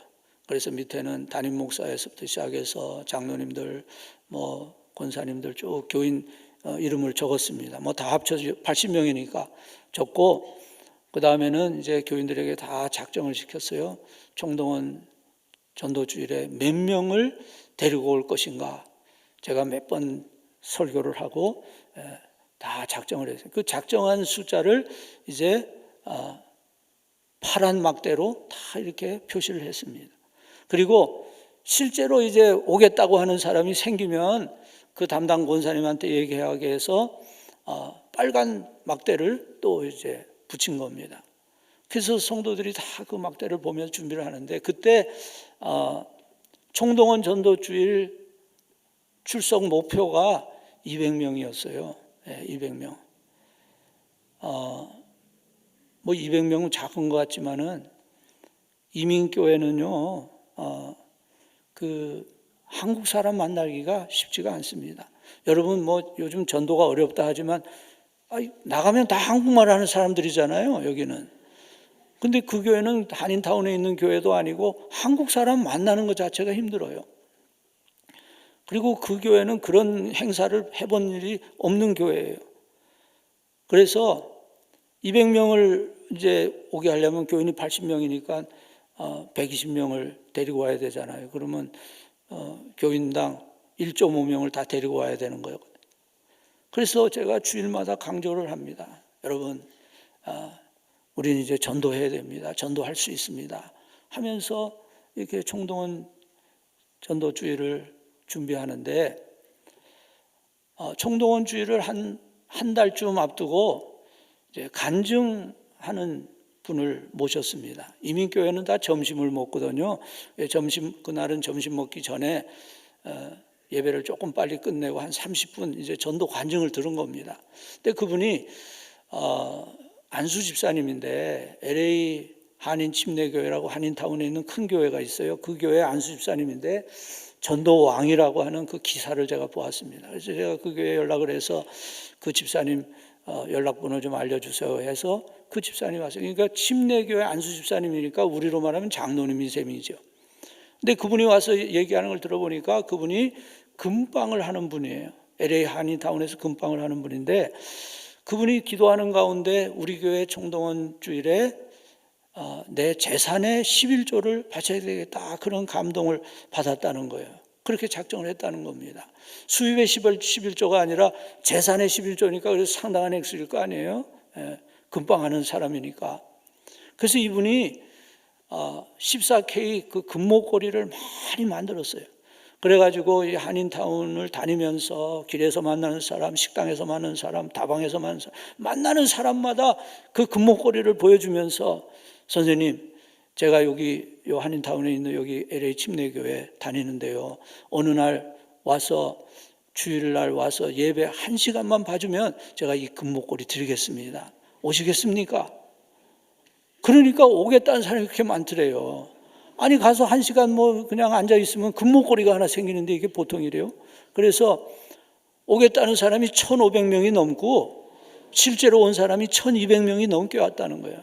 그래서 밑에는 담임 목사에서부터 시작해서 장로님들, 뭐 권사님들 쭉 교인 이름을 적었습니다. 뭐 다 합쳐서 80명이니까 적고, 그 다음에는 이제 교인들에게 다 작정을 시켰어요. 총동원 전도주일에 몇 명을 데리고 올 것인가. 제가 몇 번 설교를 하고 다 작정을 했어요. 그 작정한 숫자를 이제 파란 막대로 다 이렇게 표시를 했습니다. 그리고 실제로 이제 오겠다고 하는 사람이 생기면 그 담당 권사님한테 얘기하게 해서 빨간 막대를 또 이제 붙인 겁니다. 그래서 성도들이 다 그 막대를 보면서 준비를 하는데, 그때 총동원 전도주일 출석 목표가 200명이었어요. 200명. 뭐 200명은 작은 것 같지만은 이민교회는요, 그 한국 사람 만나기가 쉽지가 않습니다. 여러분 뭐 요즘 전도가 어렵다 하지만 나가면 다 한국말 하는 사람들이잖아요, 여기는. 근데 그 교회는 한인타운에 있는 교회도 아니고 한국 사람 만나는 것 자체가 힘들어요. 그리고 그 교회는 그런 행사를 해본 일이 없는 교회예요. 그래서 200명을 이제 오게 하려면 교인이 80명이니까 120명을 데리고 와야 되잖아요. 그러면 교인당 1.5명을 다 데리고 와야 되는 거예요. 그래서 제가 주일마다 강조를 합니다. 여러분, 우리는 이제 전도해야 됩니다. 전도할 수 있습니다. 하면서 이렇게 총동원 전도주일을 준비하는데, 총동원 주일을 한 달쯤 앞두고 이제 간증하는 분을 모셨습니다. 이민교회는 다 점심을 먹거든요. 그날은 점심 먹기 전에 예배를 조금 빨리 끝내고 한 30분 이제 전도 간증을 들은 겁니다. 근데 그분이 안수 집사님인데, LA 한인 침례교회라고 한인타운에 있는 큰 교회가 있어요. 그 교회 안수 집사님인데 전도 왕이라고 하는 그 기사를 제가 보았습니다. 그래서 제가 그 교회에 연락을 해서 그 집사님 연락번호 좀 알려주세요 해서 그 집사님 왔어요. 그러니까 침례교회 안수 집사님이니까 우리로 말하면 장로님인 셈이죠. 근데 그분이 와서 얘기하는 걸 들어보니까 그분이 금방을 하는 분이에요. LA 한인타운에서 금방을 하는 분인데, 그분이 기도하는 가운데 우리 교회 총동원 주일에 내 재산의 11조를 바쳐야 되겠다, 그런 감동을 받았다는 거예요. 그렇게 작정을 했다는 겁니다. 수입의 11조가 아니라 재산의 11조니까 그래서 상당한 액수일 거 아니에요. 금방하는 사람이니까. 그래서 이분이 14K 그 금목걸이를 많이 만들었어요. 그래가지고 이 한인타운을 다니면서 길에서 만나는 사람, 식당에서 만나는 사람, 다방에서 만나는 사람마다 그 금목걸이를 보여주면서, 선생님, 제가 여기 요 한인타운에 있는 여기 LA 침례교회 다니는데요, 어느 날 와서 주일날 와서 예배 1시간만 봐주면 제가 이 금목걸이 드리겠습니다. 오시겠습니까? 그러니까 오겠다는 사람이 그렇게 많더래요. 아니 가서 1시간 뭐 그냥 앉아 있으면 금목걸이가 하나 생기는데 이게 보통 일이에요. 그래서 오겠다는 사람이 1,500명이 넘고 실제로 온 사람이 1,200명이 넘게 왔다는 거예요.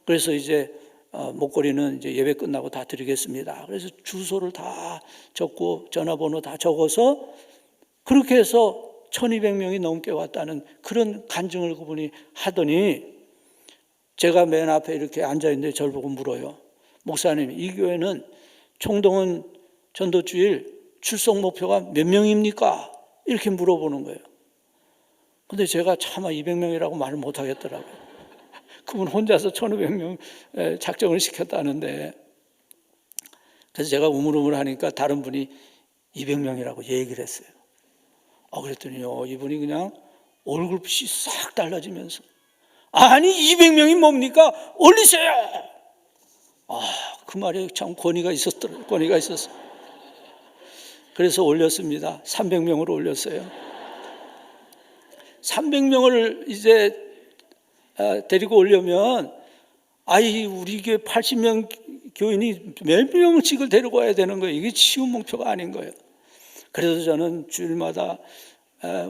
그래서 이제 목걸이는 이제 예배 끝나고 다 드리겠습니다. 그래서 주소를 다 적고 전화번호 다 적어서 그렇게 해서 1,200명이 넘게 왔다는 그런 간증을 그분이 하더니, 제가 맨 앞에 이렇게 앉아있는데 저를 보고 물어요. 목사님, 이 교회는 총동원 전도주일 출석 목표가 몇 명입니까? 이렇게 물어보는 거예요. 근데 제가 차마 200명이라고 말을 못하겠더라고요. 그분 혼자서 1,500명 작정을 시켰다는데, 그래서 제가 우물우물하니까 다른 분이 200명이라고 얘기를 했어요. 그랬더니요, 이분이 그냥 얼굴빛이 싹 달라지면서, 아니 200명이 뭡니까? 올리세요. 그 말에 참 권위가 있었어요. 그래서 올렸습니다. 300명으로 올렸어요. 300명을 이제 데리고 오려면 우리 교회 80명 교인이 몇 명씩을 데리고 와야 되는 거예요. 이게 쉬운 목표가 아닌 거예요. 그래서 저는 주일마다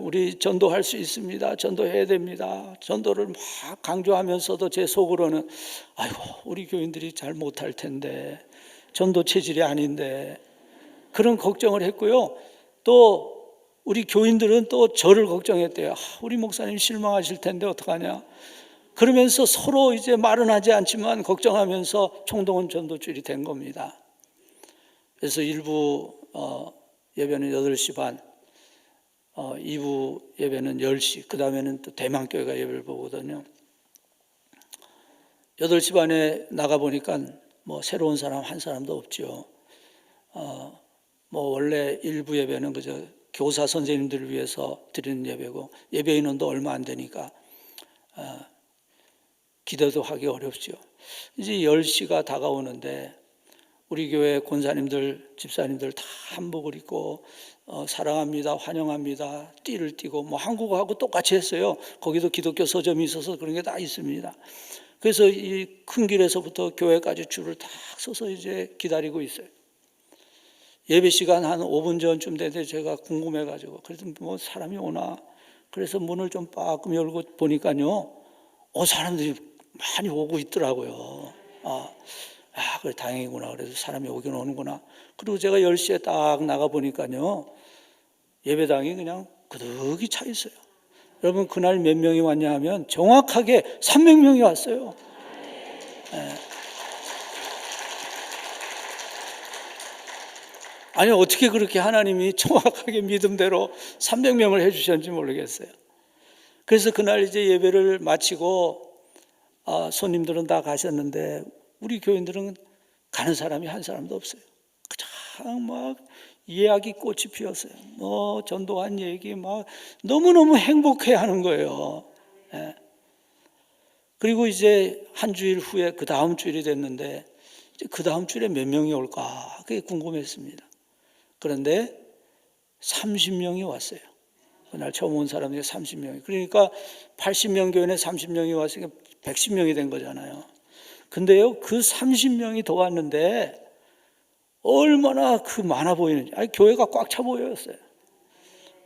우리 전도할 수 있습니다. 전도해야 됩니다. 전도를 막 강조하면서도 제 속으로는 우리 교인들이 잘 못할 텐데, 전도 체질이 아닌데, 그런 걱정을 했고요. 또 우리 교인들은 또 저를 걱정했대요. 우리 목사님 실망하실 텐데 어떡하냐. 그러면서 서로 이제 말은 하지 않지만 걱정하면서 총동원 전도주일이 된 겁니다. 그래서 1부 예배는 8시 반, 2부 예배는 10시, 그 다음에는 또 대만교회가 예배를 보거든요. 8시 반에 나가보니까 뭐 새로운 사람 한 사람도 없죠. 뭐 원래 1부 예배는 그저 교사 선생님들을 위해서 드리는 예배고, 예배 인원도 얼마 안 되니까 기도도 하기 어렵죠. 이제 10시가 다가오는데 우리 교회 권사님들, 집사님들 다 한복을 입고 사랑합니다, 환영합니다, 띠를 띠고, 뭐 한국어하고 똑같이 했어요. 거기도 기독교 서점이 있어서 그런 게 다 있습니다. 그래서 이 큰 길에서부터 교회까지 줄을 딱 서서 이제 기다리고 있어요. 예배 시간 한 5분 전쯤 되는데 제가 궁금해가지고, 그래서 뭐 사람이 오나, 그래서 문을 좀 빠끔 열고 보니까요, 사람들이 많이 오고 있더라고요. 그래 다행이구나. 그래서 사람이 오긴 오는구나. 그리고 제가 10시에 딱 나가 보니까요, 예배당이 그냥 그득이 차 있어요. 여러분, 그날 몇 명이 왔냐 하면 정확하게 300명이 왔어요. 아니, 어떻게 그렇게 하나님이 정확하게 믿음대로 300명을 해주셨는지 모르겠어요. 그래서 그날 이제 예배를 마치고 손님들은 다 가셨는데 우리 교인들은 가는 사람이 한 사람도 없어요. 그냥 막 이야기 꽃이 피었어요. 뭐 전도한 얘기 막 너무너무 행복해하는 거예요. 그리고 이제 한 주일 후에 그 다음 주일이 됐는데, 이제 그 다음 주일에 몇 명이 올까 그게 궁금했습니다. 그런데 30명이 왔어요. 그날 처음 온 사람들이 30명이. 그러니까 80명 교인에 30명이 왔으니까 110명이 된 거잖아요. 근데요, 그 30명이 더 왔는데 얼마나 그 많아 보이는지. 교회가 꽉 차 보였어요.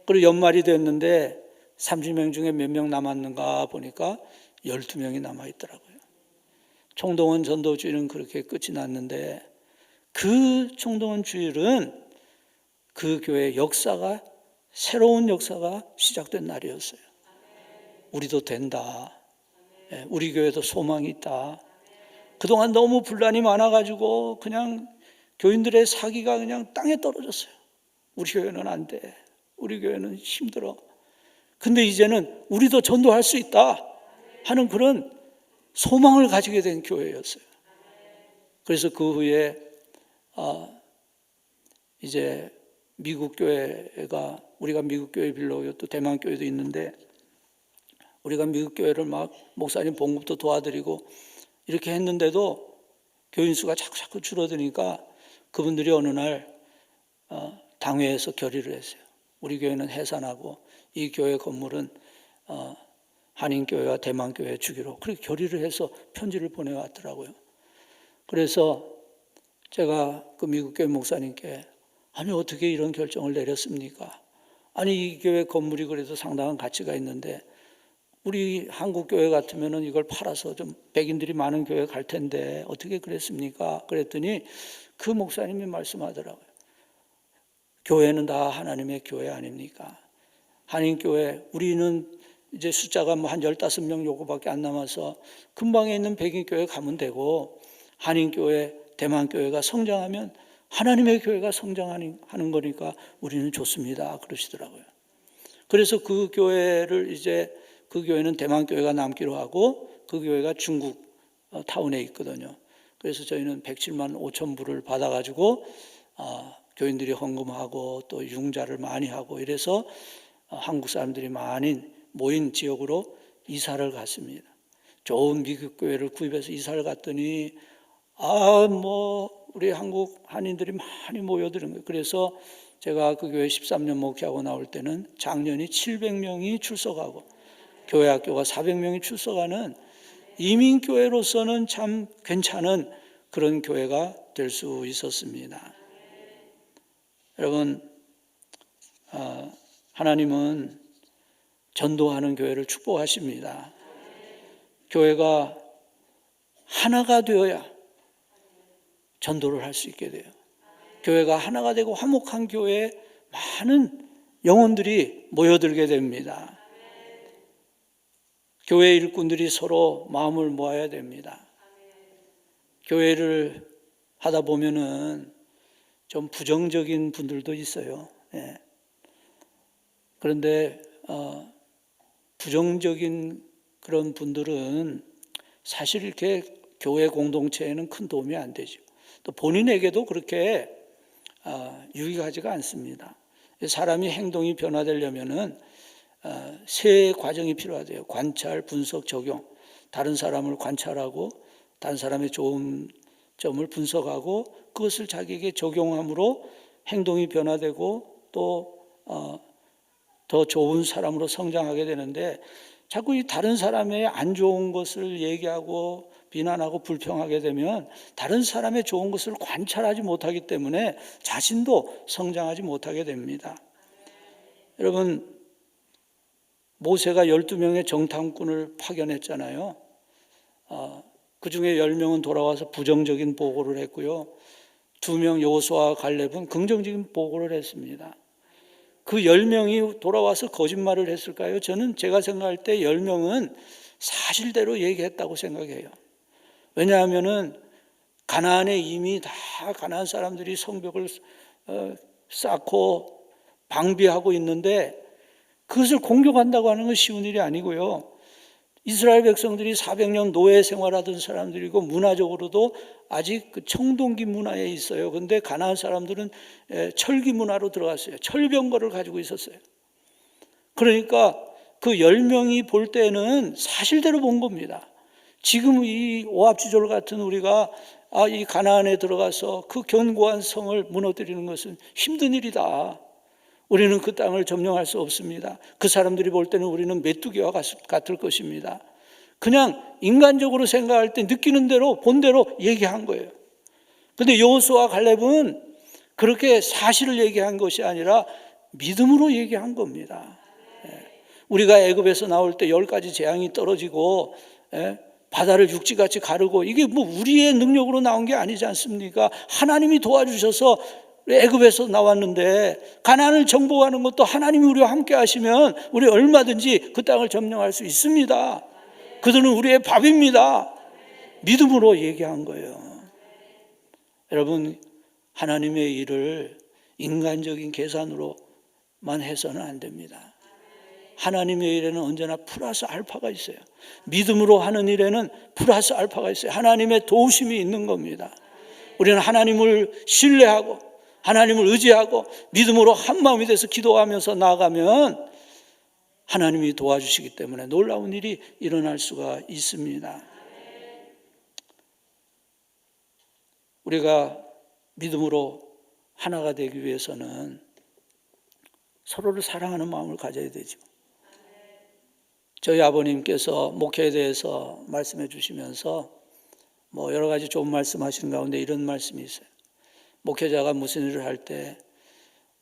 그리고 연말이 됐는데 30명 중에 몇 명 남았는가 보니까 12명이 남아있더라고요. 총동원 전도주일은 그렇게 끝이 났는데, 그 총동원 주일은 그 교회의 역사가, 새로운 역사가 시작된 날이었어요. 우리도 된다. 우리 교회도 소망이 있다. 그동안 너무 분란이 많아가지고 그냥 교인들의 사기가 그냥 땅에 떨어졌어요. 우리 교회는 안 돼. 우리 교회는 힘들어. 근데 이제는 우리도 전도할 수 있다 하는 그런 소망을 가지게 된 교회였어요. 그래서 그 후에 이제 미국 교회가, 우리가 미국 교회 빌려오고 또 대만 교회도 있는데, 우리가 미국 교회를 막 목사님 봉급도 도와드리고 이렇게 했는데도 교인 수가 자꾸 줄어드니까 그분들이 어느 날 당회에서 결의를 했어요. 우리 교회는 해산하고 이 교회 건물은 한인교회와 대만교회에 주기로, 그렇게 결의를 해서 편지를 보내왔더라고요. 그래서 제가 그 미국 교회 목사님께, 아니 어떻게 이런 결정을 내렸습니까? 아니 이 교회 건물이 그래도 상당한 가치가 있는데 우리 한국 교회 같으면은 이걸 팔아서 좀 백인들이 많은 교회 갈 텐데 어떻게 그랬습니까? 그랬더니 그 목사님이 말씀하더라고요. 교회는 다 하나님의 교회 아닙니까? 한인교회, 우리는 이제 숫자가 뭐 한 15명 요거밖에 안 남아서 근방에 있는 백인교회 가면 되고, 한인교회, 대만교회가 성장하면 하나님의 교회가 성장하는 거니까 우리는 좋습니다. 그러시더라고요. 그래서 그 교회를 이제, 그 교회는 대만교회가 남기로 하고 그 교회가 중국 타운에 있거든요. 그래서 저희는 107만 5천 불을 받아가지고 교인들이 헌금하고 또 융자를 많이 하고 이래서 한국 사람들이 많이 모인 지역으로 이사를 갔습니다. 좋은 미국 교회를 구입해서 이사를 갔더니 우리 한국 한인들이 많이 모여드는 거예요. 그래서 제가 그 교회 13년 목회하고 나올 때는 작년이 700명이 출석하고 교회 학교가 400명이 출석하는 이민교회로서는 참 괜찮은 그런 교회가 될 수 있었습니다. 여러분, 하나님은 전도하는 교회를 축복하십니다. 교회가 하나가 되어야 전도를 할 수 있게 돼요. 교회가 하나가 되고 화목한 교회에 많은 영혼들이 모여들게 됩니다. 교회 일꾼들이 서로 마음을 모아야 됩니다. 교회를 하다 보면은 좀 부정적인 분들도 있어요. 예. 그런데 부정적인 그런 분들은 사실 이렇게 교회 공동체에는 큰 도움이 안 되죠. 또 본인에게도 그렇게 유익하지가 않습니다. 사람이 행동이 변화되려면은 세 과정이 필요하대요. 관찰, 분석, 적용. 다른 사람을 관찰하고 다른 사람의 좋은 점을 분석하고 그것을 자기에게 적용함으로 행동이 변화되고 또 더 좋은 사람으로 성장하게 되는데, 자꾸 이 다른 사람의 안 좋은 것을 얘기하고 비난하고 불평하게 되면 다른 사람의 좋은 것을 관찰하지 못하기 때문에 자신도 성장하지 못하게 됩니다. 여러분, 모세가 12명의 정탐꾼을 파견했잖아요. 그 중에 10명은 돌아와서 부정적인 보고를 했고요. 2명 여호수아와 갈렙은 긍정적인 보고를 했습니다. 그 10명이 돌아와서 거짓말을 했을까요? 저는 제가 생각할 때 10명은 사실대로 얘기했다고 생각해요. 왜냐하면은 가나안에 이미 다 가나안 사람들이 성벽을 쌓고 방비하고 있는데 그것을 공격한다고 하는 건 쉬운 일이 아니고요. 이스라엘 백성들이 400년 노예 생활하던 사람들이고 문화적으로도 아직 그 청동기 문화에 있어요. 그런데 가나안 사람들은 철기 문화로 들어갔어요. 철병거를 가지고 있었어요. 그러니까 그 10명이 볼 때는 사실대로 본 겁니다. 지금 이 오합지졸 같은 우리가 이 가나안에 들어가서 그 견고한 성을 무너뜨리는 것은 힘든 일이다. 우리는 그 땅을 점령할 수 없습니다. 그 사람들이 볼 때는 우리는 메뚜기와 같을 것입니다. 그냥 인간적으로 생각할 때 느끼는 대로 본 대로 얘기한 거예요. 그런데 여호수아와 갈렙은 그렇게 사실을 얘기한 것이 아니라 믿음으로 얘기한 겁니다. 우리가 애굽에서 나올 때 10가지 재앙이 떨어지고 바다를 육지같이 가르고 이게 뭐 우리의 능력으로 나온 게 아니지 않습니까? 하나님이 도와주셔서 애굽에서 나왔는데 가나안을 정복하는 것도 하나님이 우리와 함께 하시면 우리 얼마든지 그 땅을 점령할 수 있습니다. 그들은 우리의 밥입니다. 믿음으로 얘기한 거예요. 여러분, 하나님의 일을 인간적인 계산으로만 해서는 안 됩니다. 하나님의 일에는 언제나 플러스 알파가 있어요. 믿음으로 하는 일에는 플러스 알파가 있어요. 하나님의 도우심이 있는 겁니다. 우리는 하나님을 신뢰하고 하나님을 의지하고 믿음으로 한마음이 돼서 기도하면서 나아가면 하나님이 도와주시기 때문에 놀라운 일이 일어날 수가 있습니다. 우리가 믿음으로 하나가 되기 위해서는 서로를 사랑하는 마음을 가져야 되죠. 저희 아버님께서 목회에 대해서 말씀해 주시면서 여러 가지 좋은 말씀하시는 가운데 이런 말씀이 있어요. 목회자가 무슨 일을 할 때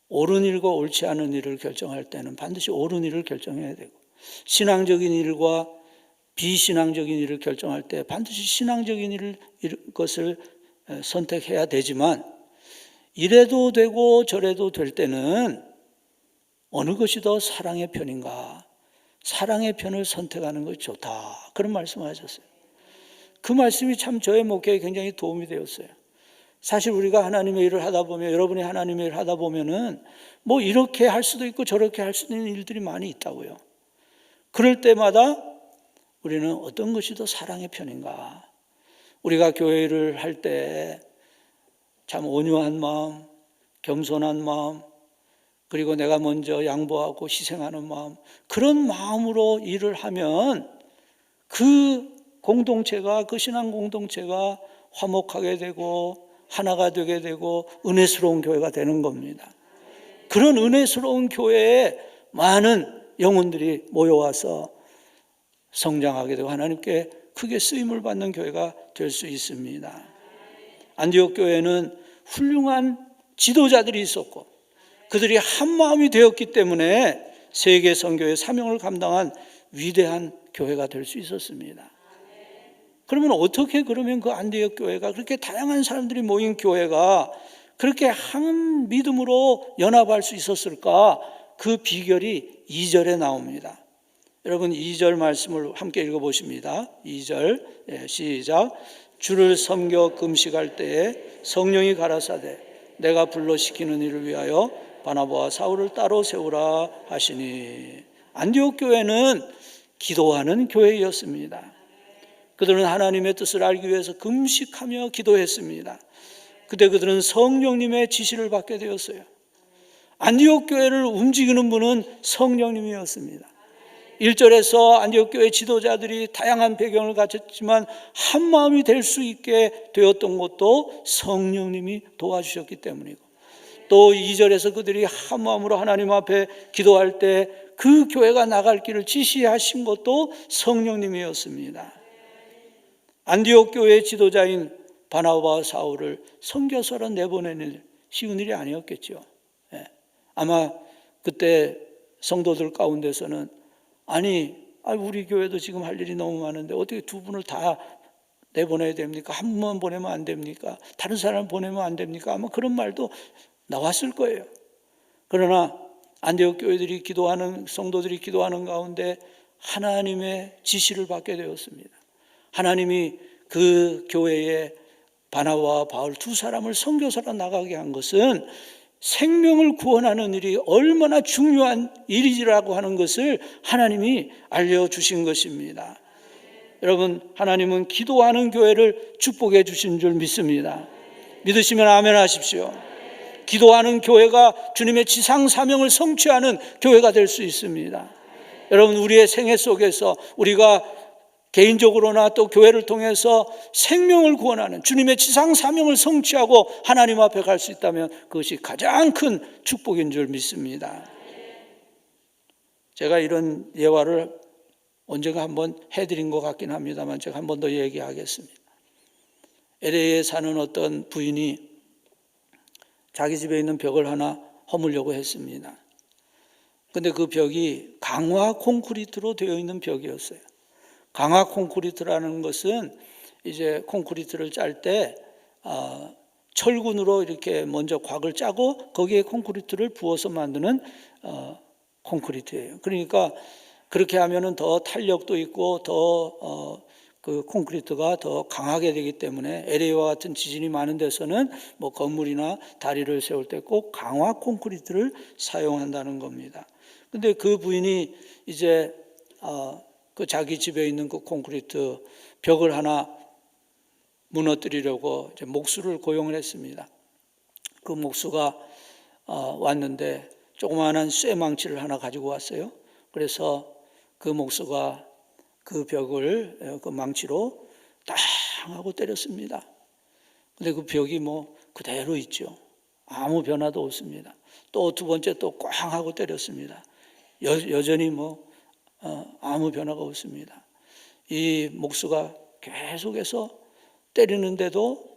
옳은 일과 옳지 않은 일을 결정할 때는 반드시 옳은 일을 결정해야 되고, 신앙적인 일과 비신앙적인 일을 결정할 때 반드시 신앙적인 것을 선택해야 되지만, 이래도 되고 저래도 될 때는 어느 것이 더 사랑의 편인가, 사랑의 편을 선택하는 것이 좋다, 그런 말씀을 하셨어요. 그 말씀이 참 저의 목회에 굉장히 도움이 되었어요. 사실 우리가 하나님의 일을 하다 보면, 여러분이 하나님의 일을 하다 보면은 이렇게 할 수도 있고 저렇게 할 수도 있는 일들이 많이 있다고요. 그럴 때마다 우리는 어떤 것이 더 사랑의 편인가, 우리가 교회 일을 할 때 참 온유한 마음, 겸손한 마음, 그리고 내가 먼저 양보하고 희생하는 마음, 그런 마음으로 일을 하면 그 공동체가, 그 신앙 공동체가 화목하게 되고 하나가 되게 되고 은혜스러운 교회가 되는 겁니다. 그런 은혜스러운 교회에 많은 영혼들이 모여와서 성장하게 되고 하나님께 크게 쓰임을 받는 교회가 될 수 있습니다. 안디옥 교회는 훌륭한 지도자들이 있었고 그들이 한 마음이 되었기 때문에 세계 선교의 사명을 감당한 위대한 교회가 될 수 있었습니다. 그러면 어떻게 그러면 그 안디옥 교회가 그렇게 다양한 사람들이 모인 교회가 그렇게 한 믿음으로 연합할 수 있었을까? 그 비결이 2절에 나옵니다. 여러분 2절 말씀을 함께 읽어보십니다. 2절 시작. 주를 섬겨 금식할 때에 성령이 가라사대 내가 불러시키는 일을 위하여 바나바와 사울을 따로 세우라 하시니. 안디옥 교회는 기도하는 교회였습니다. 그들은 하나님의 뜻을 알기 위해서 금식하며 기도했습니다. 그때 그들은 성령님의 지시를 받게 되었어요. 안디옥 교회를 움직이는 분은 성령님이었습니다. 1절에서 안디옥 교회 지도자들이 다양한 배경을 가졌지만 한 마음이 될 수 있게 되었던 것도 성령님이 도와주셨기 때문이고, 또 2절에서 그들이 한 마음으로 하나님 앞에 기도할 때 그 교회가 나갈 길을 지시하신 것도 성령님이었습니다. 안디옥 교회의 지도자인 바나바와 사울을 선교사로 내보내는 일, 쉬운 일이 아니었겠죠. 아마 그때 성도들 가운데서는 우리 교회도 지금 할 일이 너무 많은데 어떻게 두 분을 다 내보내야 됩니까? 한 분만 보내면 안 됩니까? 다른 사람 보내면 안 됩니까? 아마 그런 말도 나왔을 거예요. 그러나 안디옥 교회들이 기도하는, 성도들이 기도하는 가운데 하나님의 지시를 받게 되었습니다. 하나님이 그 교회에 바나바와 바울 두 사람을 선교사로 나가게 한 것은 생명을 구원하는 일이 얼마나 중요한 일이라고 하는 것을 하나님이 알려주신 것입니다. 여러분, 하나님은 기도하는 교회를 축복해 주신 줄 믿습니다. 믿으시면 아멘 하십시오. 기도하는 교회가 주님의 지상 사명을 성취하는 교회가 될 수 있습니다. 여러분, 우리의 생애 속에서 우리가 개인적으로나 또 교회를 통해서 생명을 구원하는 주님의 지상 사명을 성취하고 하나님 앞에 갈 수 있다면 그것이 가장 큰 축복인 줄 믿습니다. 제가 이런 예화를 언젠가 한번 해드린 것 같긴 합니다만 제가 한 번 더 얘기하겠습니다. LA에 사는 어떤 부인이 자기 집에 있는 벽을 하나 허물려고 했습니다. 근데 그 벽이 강화 콘크리트로 되어 있는 벽이었어요. 강화 콘크리트라는 것은 이제 콘크리트를 짤 때 철근으로 이렇게 먼저 곽을 짜고 거기에 콘크리트를 부어서 만드는 콘크리트예요. 그러니까 그렇게 하면은 더 탄력도 있고 더 그 콘크리트가 더 강하게 되기 때문에 LA와 같은 지진이 많은 데서는 뭐 건물이나 다리를 세울 때 꼭 강화 콘크리트를 사용한다는 겁니다. 근데 그 부인이 이제 그 자기 집에 있는 그 콘크리트 벽을 하나 무너뜨리려고 이제 목수를 고용을 했습니다. 그 목수가 왔는데 조그마한 쇠망치를 하나 가지고 왔어요. 그래서 그 목수가 그 벽을 그 망치로 땅 하고 때렸습니다. 근데 그 벽이 뭐 그대로 있죠. 아무 변화도 없습니다. 또 두 번째 또 꽝 하고 때렸습니다. 여전히 뭐 아무 변화가 없습니다. 이 목수가 계속해서 때리는데도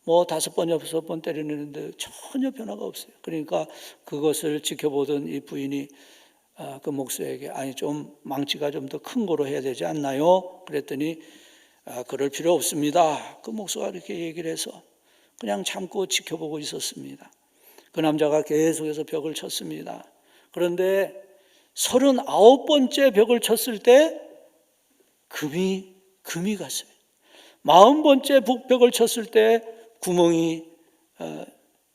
뭐 5번, 6번 때리는데 전혀 변화가 없어요. 그러니까 그것을 지켜보던 이 부인이 그 목수에게 좀 망치가 좀 더 큰 거로 해야 되지 않나요? 그랬더니 그럴 필요 없습니다. 그 목수가 이렇게 얘기를 해서 그냥 참고 지켜보고 있었습니다. 그 남자가 계속해서 벽을 쳤습니다. 그런데 39번째 벽을 쳤을 때 금이 갔어요. 40번째 벽을 쳤을 때 구멍이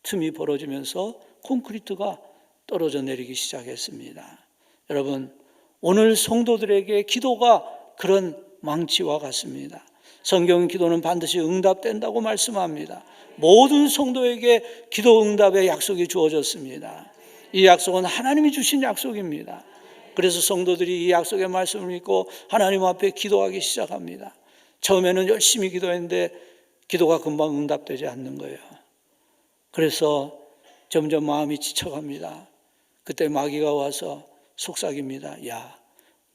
틈이 벌어지면서 콘크리트가 떨어져 내리기 시작했습니다. 여러분, 오늘 성도들에게 기도가 그런 망치와 같습니다. 성경 기도는 반드시 응답된다고 말씀합니다. 모든 성도에게 기도 응답의 약속이 주어졌습니다. 이 약속은 하나님이 주신 약속입니다. 그래서 성도들이 이 약속의 말씀을 믿고 하나님 앞에 기도하기 시작합니다. 처음에는 열심히 기도했는데 기도가 금방 응답되지 않는 거예요. 그래서 점점 마음이 지쳐갑니다. 그때 마귀가 와서 속삭입니다. 야,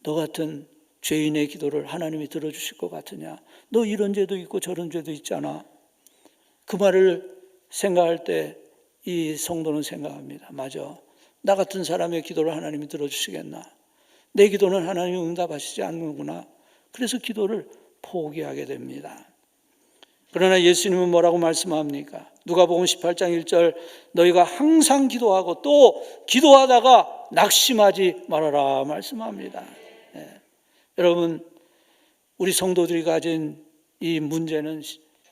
너 같은 죄인의 기도를 하나님이 들어주실 것 같으냐? 너 이런 죄도 있고 저런 죄도 있잖아. 그 말을 생각할 때 이 성도는 생각합니다. 맞아. 나 같은 사람의 기도를 하나님이 들어주시겠나? 내 기도는 하나님이 응답하시지 않는구나. 그래서 기도를 포기하게 됩니다. 그러나 예수님은 뭐라고 말씀합니까? 누가복음 18장 1절 너희가 항상 기도하고 또 기도하다가 낙심하지 말아라 말씀합니다. 여러분, 우리 성도들이 가진 이 문제는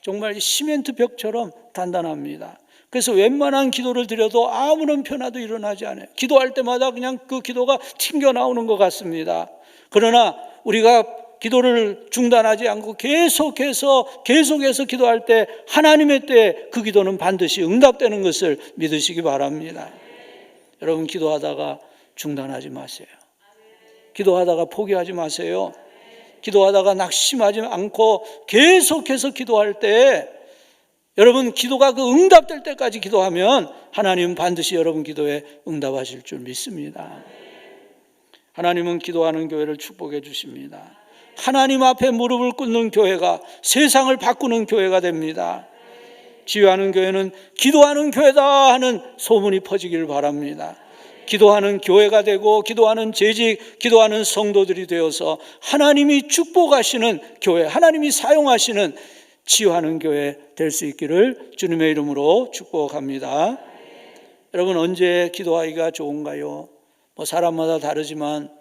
정말 시멘트 벽처럼 단단합니다. 그래서 웬만한 기도를 드려도 아무런 변화도 일어나지 않아요. 기도할 때마다 그냥 그 기도가 튕겨나오는 것 같습니다. 그러나 우리가 기도를 중단하지 않고 계속해서 기도할 때 하나님의 때에 그 기도는 반드시 응답되는 것을 믿으시기 바랍니다. 여러분, 기도하다가 중단하지 마세요. 기도하다가 포기하지 마세요. 기도하다가 낙심하지 않고 계속해서 기도할 때 여러분, 기도가 그 응답될 때까지 기도하면 하나님은 반드시 여러분 기도에 응답하실 줄 믿습니다. 하나님은 기도하는 교회를 축복해 주십니다. 하나님 앞에 무릎을 꿇는 교회가 세상을 바꾸는 교회가 됩니다. 지휘하는 교회는 기도하는 교회다 하는 소문이 퍼지길 바랍니다. 기도하는 교회가 되고 기도하는 재직, 기도하는 성도들이 되어서 하나님이 축복하시는 교회, 하나님이 사용하시는 치유하는 교회 될 수 있기를 주님의 이름으로 축복합니다. 여러분, 언제 기도하기가 좋은가요? 사람마다 다르지만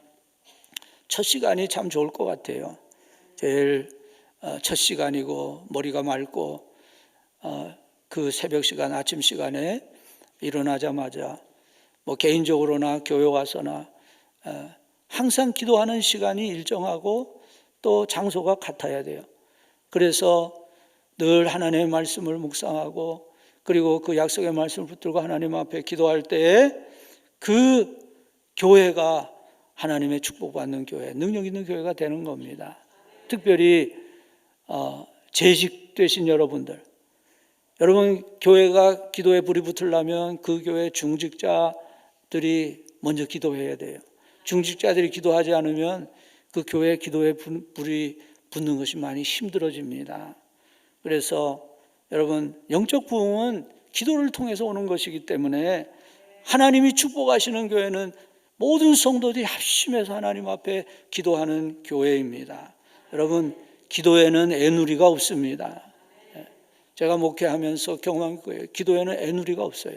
첫 시간이 참 좋을 것 같아요. 제일 첫 시간이고 머리가 맑고 그 새벽 시간, 아침 시간에 일어나자마자 개인적으로나 교회 와서나 항상 기도하는 시간이 일정하고 또 장소가 같아야 돼요. 그래서 늘 하나님의 말씀을 묵상하고 그리고 그 약속의 말씀을 붙들고 하나님 앞에 기도할 때에 그 교회가 하나님의 축복받는 교회, 능력 있는 교회가 되는 겁니다. 특별히 재직되신 여러분들, 여러분 교회가 기도에 불이 붙으려면 그 교회 중직자들이 먼저 기도해야 돼요. 중직자들이 기도하지 않으면 그 교회 기도에 불이 붙는 것이 많이 힘들어집니다. 그래서 여러분, 영적 부흥은 기도를 통해서 오는 것이기 때문에 하나님이 축복하시는 교회는 모든 성도들이 합심해서 하나님 앞에 기도하는 교회입니다. 여러분, 기도에는 애누리가 없습니다. 제가 목회하면서 경험한 거예요. 기도에는 애누리가 없어요.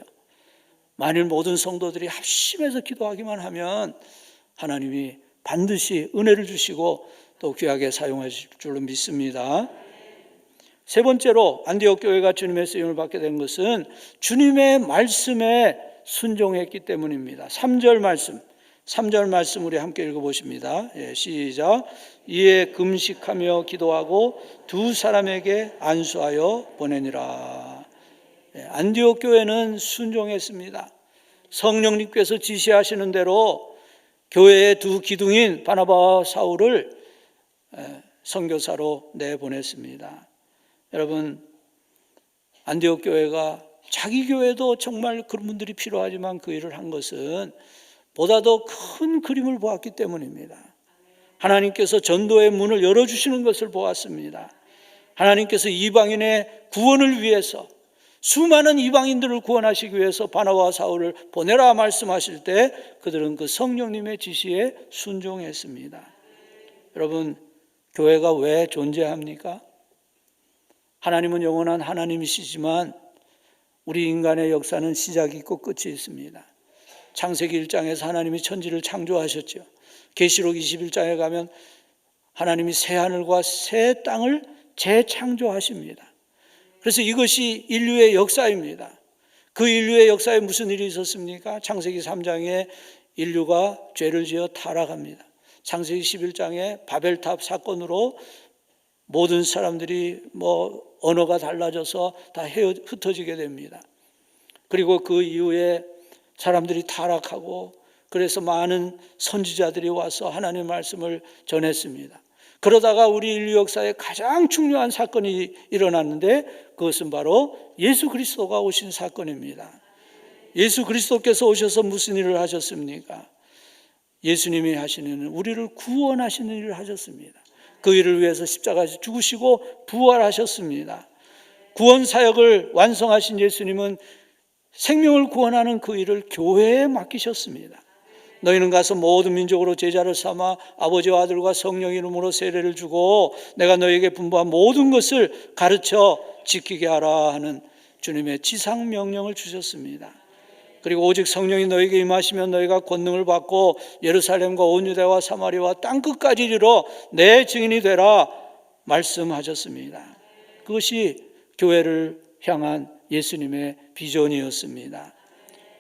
만일 모든 성도들이 합심해서 기도하기만 하면 하나님이 반드시 은혜를 주시고 또 귀하게 사용하실 줄로 믿습니다. 세 번째로 안디옥 교회가 주님의 쓰임을 받게 된 것은 주님의 말씀에 순종했기 때문입니다. 3절 말씀 우리 함께 읽어보십니다. 시작. 이에 금식하며 기도하고 두 사람에게 안수하여 보내니라. 안디옥 교회는 순종했습니다. 성령님께서 지시하시는 대로 교회의 두 기둥인 바나바와 사울을 선교사로 내보냈습니다. 여러분, 안디옥 교회가 자기 교회도 정말 그런 분들이 필요하지만 그 일을 한 것은 보다 더 큰 그림을 보았기 때문입니다. 하나님께서 전도의 문을 열어주시는 것을 보았습니다. 하나님께서 이방인의 구원을 위해서 수많은 이방인들을 구원하시기 위해서 바나바와 사울을 보내라 말씀하실 때 그들은 그 성령님의 지시에 순종했습니다. 여러분, 교회가 왜 존재합니까? 하나님은 영원한 하나님이시지만 우리 인간의 역사는 시작이 있고 끝이 있습니다. 창세기 1장에서 하나님이 천지를 창조하셨죠. 계시록 21장에 가면 하나님이 새 하늘과 새 땅을 재창조하십니다. 그래서 이것이 인류의 역사입니다. 그 인류의 역사에 무슨 일이 있었습니까? 창세기 3장에 인류가 죄를 지어 타락합니다. 창세기 11장에 바벨탑 사건으로 모든 사람들이 언어가 달라져서 다 흩어지게 됩니다. 그리고 그 이후에 사람들이 타락하고 그래서 많은 선지자들이 와서 하나님의 말씀을 전했습니다. 그러다가 우리 인류 역사에 가장 중요한 사건이 일어났는데 그것은 바로 예수 그리스도가 오신 사건입니다. 예수 그리스도께서 오셔서 무슨 일을 하셨습니까? 예수님이 하시는 일은 우리를 구원하시는 일을 하셨습니다. 그 일을 위해서 십자가에서 죽으시고 부활하셨습니다. 구원 사역을 완성하신 예수님은 생명을 구원하는 그 일을 교회에 맡기셨습니다. 너희는 가서 모든 민족으로 제자를 삼아 아버지와 아들과 성령 이름으로 세례를 주고 내가 너희에게 분부한 모든 것을 가르쳐 지키게 하라 하는 주님의 지상 명령을 주셨습니다. 그리고 오직 성령이 너희에게 임하시면 너희가 권능을 받고 예루살렘과 온 유대와 사마리아와 땅끝까지 이르러 내 증인이 되라 말씀하셨습니다. 그것이 교회를 향한 예수님의 비전이었습니다.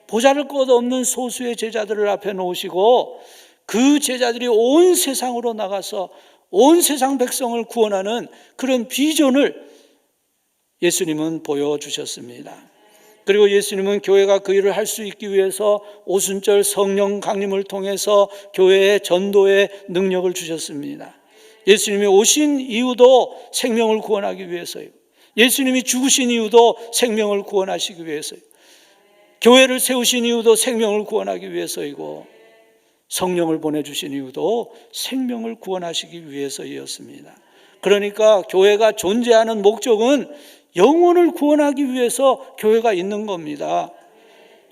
보잘것없는 소수의 제자들을 앞에 놓으시고 그 제자들이 온 세상으로 나가서 온 세상 백성을 구원하는 그런 비전을 예수님은 보여주셨습니다. 그리고 예수님은 교회가 그 일을 할 수 있기 위해서 오순절 성령 강림을 통해서 교회의 전도의 능력을 주셨습니다. 예수님이 오신 이유도 생명을 구원하기 위해서요. 예수님이 죽으신 이유도 생명을 구원하시기 위해서요. 교회를 세우신 이유도 생명을 구원하기 위해서이고 성령을 보내주신 이유도 생명을 구원하시기 위해서였습니다. 그러니까 교회가 존재하는 목적은 영혼을 구원하기 위해서 교회가 있는 겁니다.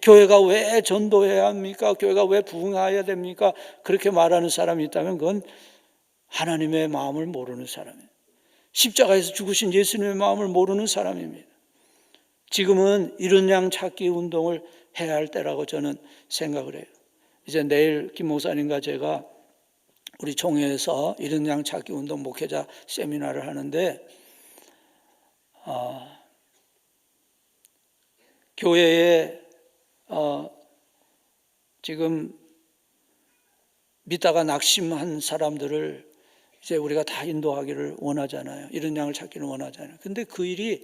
교회가 왜 전도해야 합니까? 교회가 왜 부흥해야 됩니까? 그렇게 말하는 사람이 있다면 그건 하나님의 마음을 모르는 사람이에요. 십자가에서 죽으신 예수님의 마음을 모르는 사람입니다. 지금은 이른 양 찾기 운동을 해야 할 때라고 저는 생각을 해요. 이제 내일 김 목사님과 제가 우리 총회에서 이른 양 찾기 운동 목회자 세미나를 하는데 교회에 지금 믿다가 낙심한 사람들을 이제 우리가 다 인도하기를 원하잖아요. 이른 양을 찾기를 원하잖아요. 근데 그 일이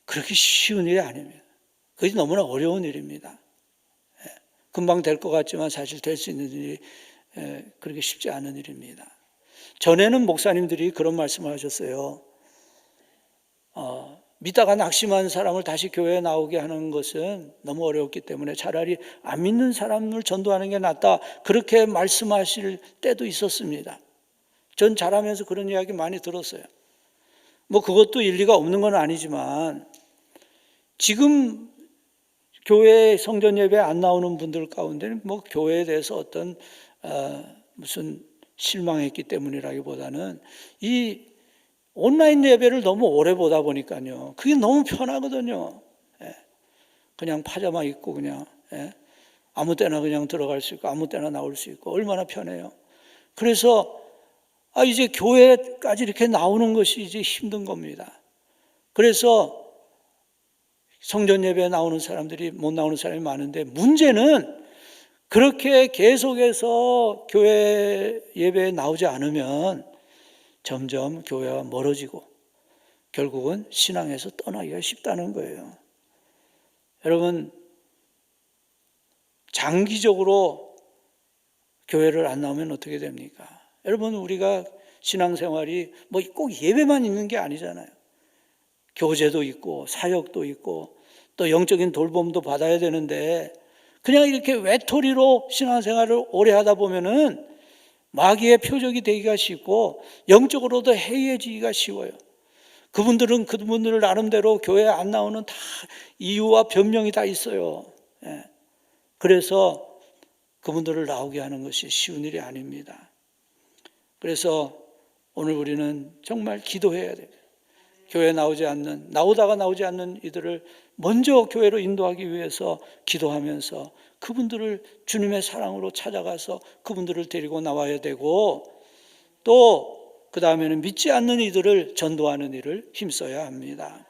그렇게 쉬운 일이 아닙니다. 그것이 너무나 어려운 일입니다. 금방 될 것 같지만 사실 될 수 있는 일이 그렇게 쉽지 않은 일입니다. 전에는 목사님들이 그런 말씀을 하셨어요. 믿다가 낙심한 사람을 다시 교회에 나오게 하는 것은 너무 어렵기 때문에 차라리 안 믿는 사람을 전도하는 게 낫다. 그렇게 말씀하실 때도 있었습니다. 전 자라면서 그런 이야기 많이 들었어요. 뭐 그것도 일리가 없는 건 아니지만 지금 교회 성전 예배 안 나오는 분들 가운데는 뭐 교회에 대해서 어떤 무슨 실망했기 때문이라기보다는 이 온라인 예배를 너무 오래 보다 보니까요. 그게 너무 편하거든요. 그냥 파자마 입고 그냥 아무 때나 그냥 들어갈 수 있고 아무 때나 나올 수 있고 얼마나 편해요. 그래서 이제 교회까지 이렇게 나오는 것이 이제 힘든 겁니다. 그래서 성전 예배에 나오는 사람들이 못 나오는 사람이 많은데 문제는 그렇게 계속해서 교회 예배에 나오지 않으면 점점 교회와 멀어지고 결국은 신앙에서 떠나기가 쉽다는 거예요. 여러분, 장기적으로 교회를 안 나오면 어떻게 됩니까? 여러분, 우리가 신앙생활이 뭐 꼭 예배만 있는 게 아니잖아요. 교제도 있고 사역도 있고 또 영적인 돌봄도 받아야 되는데 그냥 이렇게 외톨이로 신앙생활을 오래 하다 보면은 마귀의 표적이 되기가 쉽고 영적으로도 해이해지기가 쉬워요. 그분들을 나름대로 교회에 안 나오는 다 이유와 변명이 다 있어요. 그래서 그분들을 나오게 하는 것이 쉬운 일이 아닙니다. 그래서 오늘 우리는 정말 기도해야 돼요. 교회에 나오다가 나오지 않는 이들을 먼저 교회로 인도하기 위해서 기도하면서 그분들을 주님의 사랑으로 찾아가서 그분들을 데리고 나와야 되고 또 그 다음에는 믿지 않는 이들을 전도하는 일을 힘써야 합니다.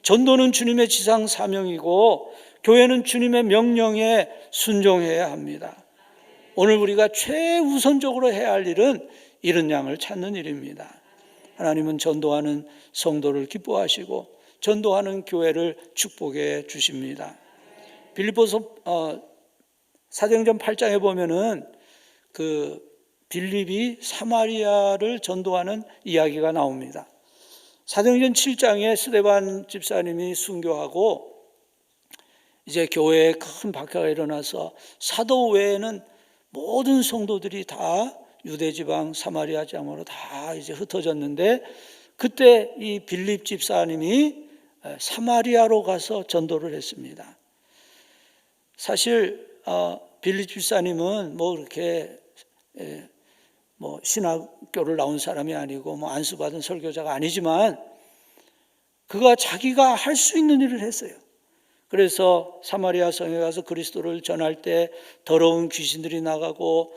전도는 주님의 지상 사명이고 교회는 주님의 명령에 순종해야 합니다. 오늘 우리가 최우선적으로 해야 할 일은 이른 양을 찾는 일입니다. 하나님은 전도하는 성도를 기뻐하시고 전도하는 교회를 축복해 주십니다. 빌립보서 사도행전 8장에 보면은 그 빌립이 사마리아를 전도하는 이야기가 나옵니다. 사도행전 7장에 스데반 집사님이 순교하고 이제 교회에 큰 박해가 일어나서 사도 외에는 모든 성도들이 다 유대 지방 사마리아 지방으로 다 이제 흩어졌는데, 그때 이 빌립 집사님이 사마리아로 가서 전도를 했습니다. 사실 빌립 집사님은 뭐 그렇게 뭐 신학교를 나온 사람이 아니고 뭐 안수받은 설교자가 아니지만 그가 자기가 할 수 있는 일을 했어요. 그래서 사마리아 성에 가서 그리스도를 전할 때 더러운 귀신들이 나가고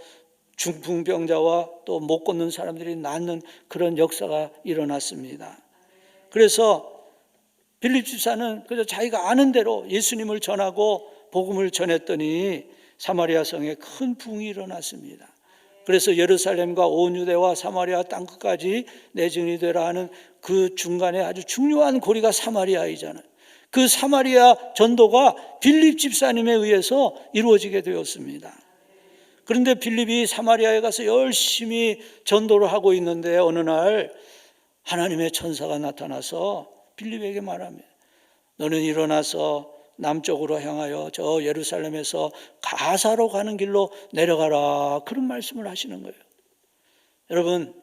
중풍병자와 또 못 걷는 사람들이 낫는 그런 역사가 일어났습니다. 그래서 빌립 집사는 그저 자기가 아는 대로 예수님을 전하고 복음을 전했더니 사마리아 성에 큰 부흥이 일어났습니다. 그래서 예루살렘과 온 유대와 사마리아 땅끝까지 내증이 되라 하는 그 중간에 아주 중요한 고리가 사마리아이잖아요. 그 사마리아 전도가 빌립 집사님에 의해서 이루어지게 되었습니다. 그런데 빌립이 사마리아에 가서 열심히 전도를 하고 있는데 어느 날 하나님의 천사가 나타나서 빌립에게 말합니다. 너는 일어나서 남쪽으로 향하여 저 예루살렘에서 가사로 가는 길로 내려가라. 그런 말씀을 하시는 거예요. 여러분,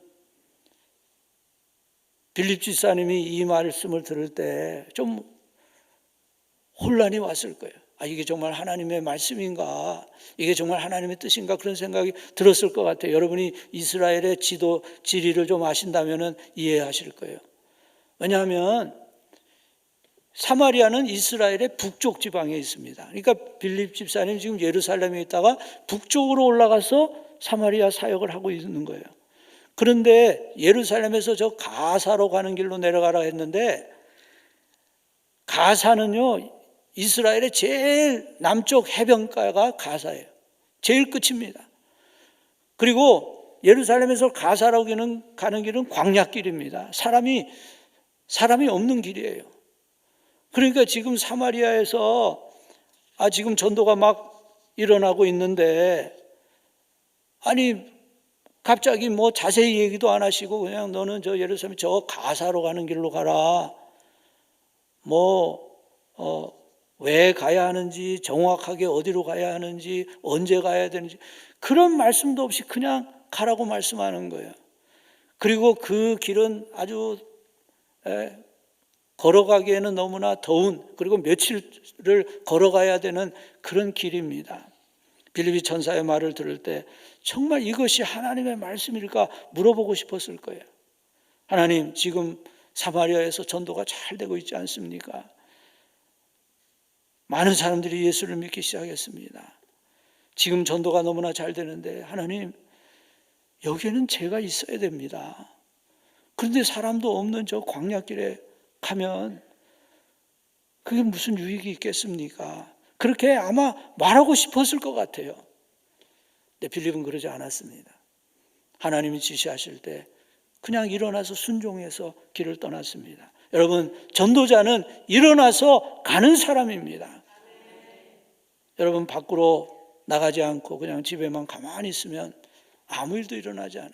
빌립 집사님이 이 말씀을 들을 때 좀 혼란이 왔을 거예요. 이게 정말 하나님의 말씀인가? 이게 정말 하나님의 뜻인가? 그런 생각이 들었을 것 같아요. 여러분이 이스라엘의 지도 지리를 좀 아신다면 이해하실 거예요. 왜냐하면 사마리아는 이스라엘의 북쪽 지방에 있습니다. 그러니까 빌립 집사님 지금 예루살렘에 있다가 북쪽으로 올라가서 사마리아 사역을 하고 있는 거예요. 그런데 예루살렘에서 저 가사로 가는 길로 내려가라 했는데, 가사는요 이스라엘의 제일 남쪽 해변가가 가사예요. 제일 끝입니다. 그리고 예루살렘에서 가사로 가는 길은 광야길입니다. 사람이 없는 길이에요. 그러니까 지금 사마리아에서 지금 전도가 막 일어나고 있는데, 갑자기 뭐 자세히 얘기도 안 하시고 그냥 너는 저 예루살렘 저 가사로 가는 길로 가라. 왜 가야 하는지, 정확하게 어디로 가야 하는지, 언제 가야 되는지 그런 말씀도 없이 그냥 가라고 말씀하는 거예요. 그리고 그 길은 아주 걸어가기에는 너무나 더운, 그리고 며칠을 걸어가야 되는 그런 길입니다. 빌립이 천사의 말을 들을 때 정말 이것이 하나님의 말씀일까 물어보고 싶었을 거예요. 하나님, 지금 사마리아에서 전도가 잘 되고 있지 않습니까? 많은 사람들이 예수를 믿기 시작했습니다. 지금 전도가 너무나 잘 되는데 하나님, 여기에는 제가 있어야 됩니다. 그런데 사람도 없는 저 광야길에 가면 그게 무슨 유익이 있겠습니까? 그렇게 아마 말하고 싶었을 것 같아요. 근데 빌립은 그러지 않았습니다. 하나님이 지시하실 때 그냥 일어나서 순종해서 길을 떠났습니다. 여러분, 전도자는 일어나서 가는 사람입니다. 여러분, 밖으로 나가지 않고 그냥 집에만 가만히 있으면 아무 일도 일어나지 않아요.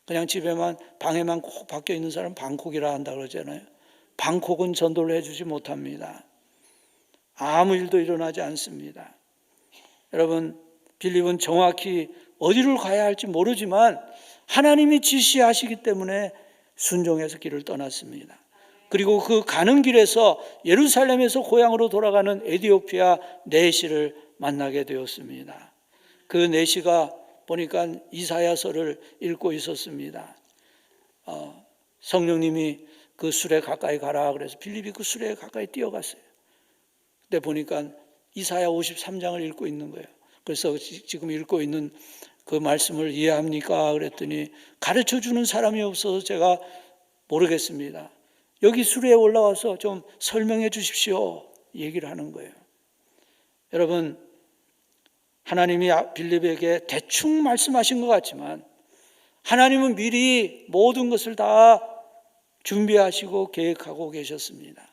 그냥 집에만, 방에만 콕 박혀 있는 사람 방콕이라 한다 그러잖아요. 방콕은 전도를 해주지 못합니다. 아무 일도 일어나지 않습니다. 여러분, 빌립은 정확히 어디로 가야 할지 모르지만 하나님이 지시하시기 때문에 순종해서 길을 떠났습니다. 그리고 그 가는 길에서 예루살렘에서 고향으로 돌아가는 에디오피아 네시를 만나게 되었습니다. 그 네시가 보니까 이사야서를 읽고 있었습니다. 성령님이 그 수레 가까이 가라 그래서 빌립이 그 수레에 가까이 뛰어갔어요. 근데 보니까 이사야 53장을 읽고 있는 거예요. 그래서 지금 읽고 있는 그 말씀을 이해합니까? 그랬더니 가르쳐주는 사람이 없어서 제가 모르겠습니다. 여기 수레에 올라와서 좀 설명해 주십시오. 얘기를 하는 거예요. 여러분, 하나님이 빌립에게 대충 말씀하신 것 같지만 하나님은 미리 모든 것을 다 준비하시고 계획하고 계셨습니다.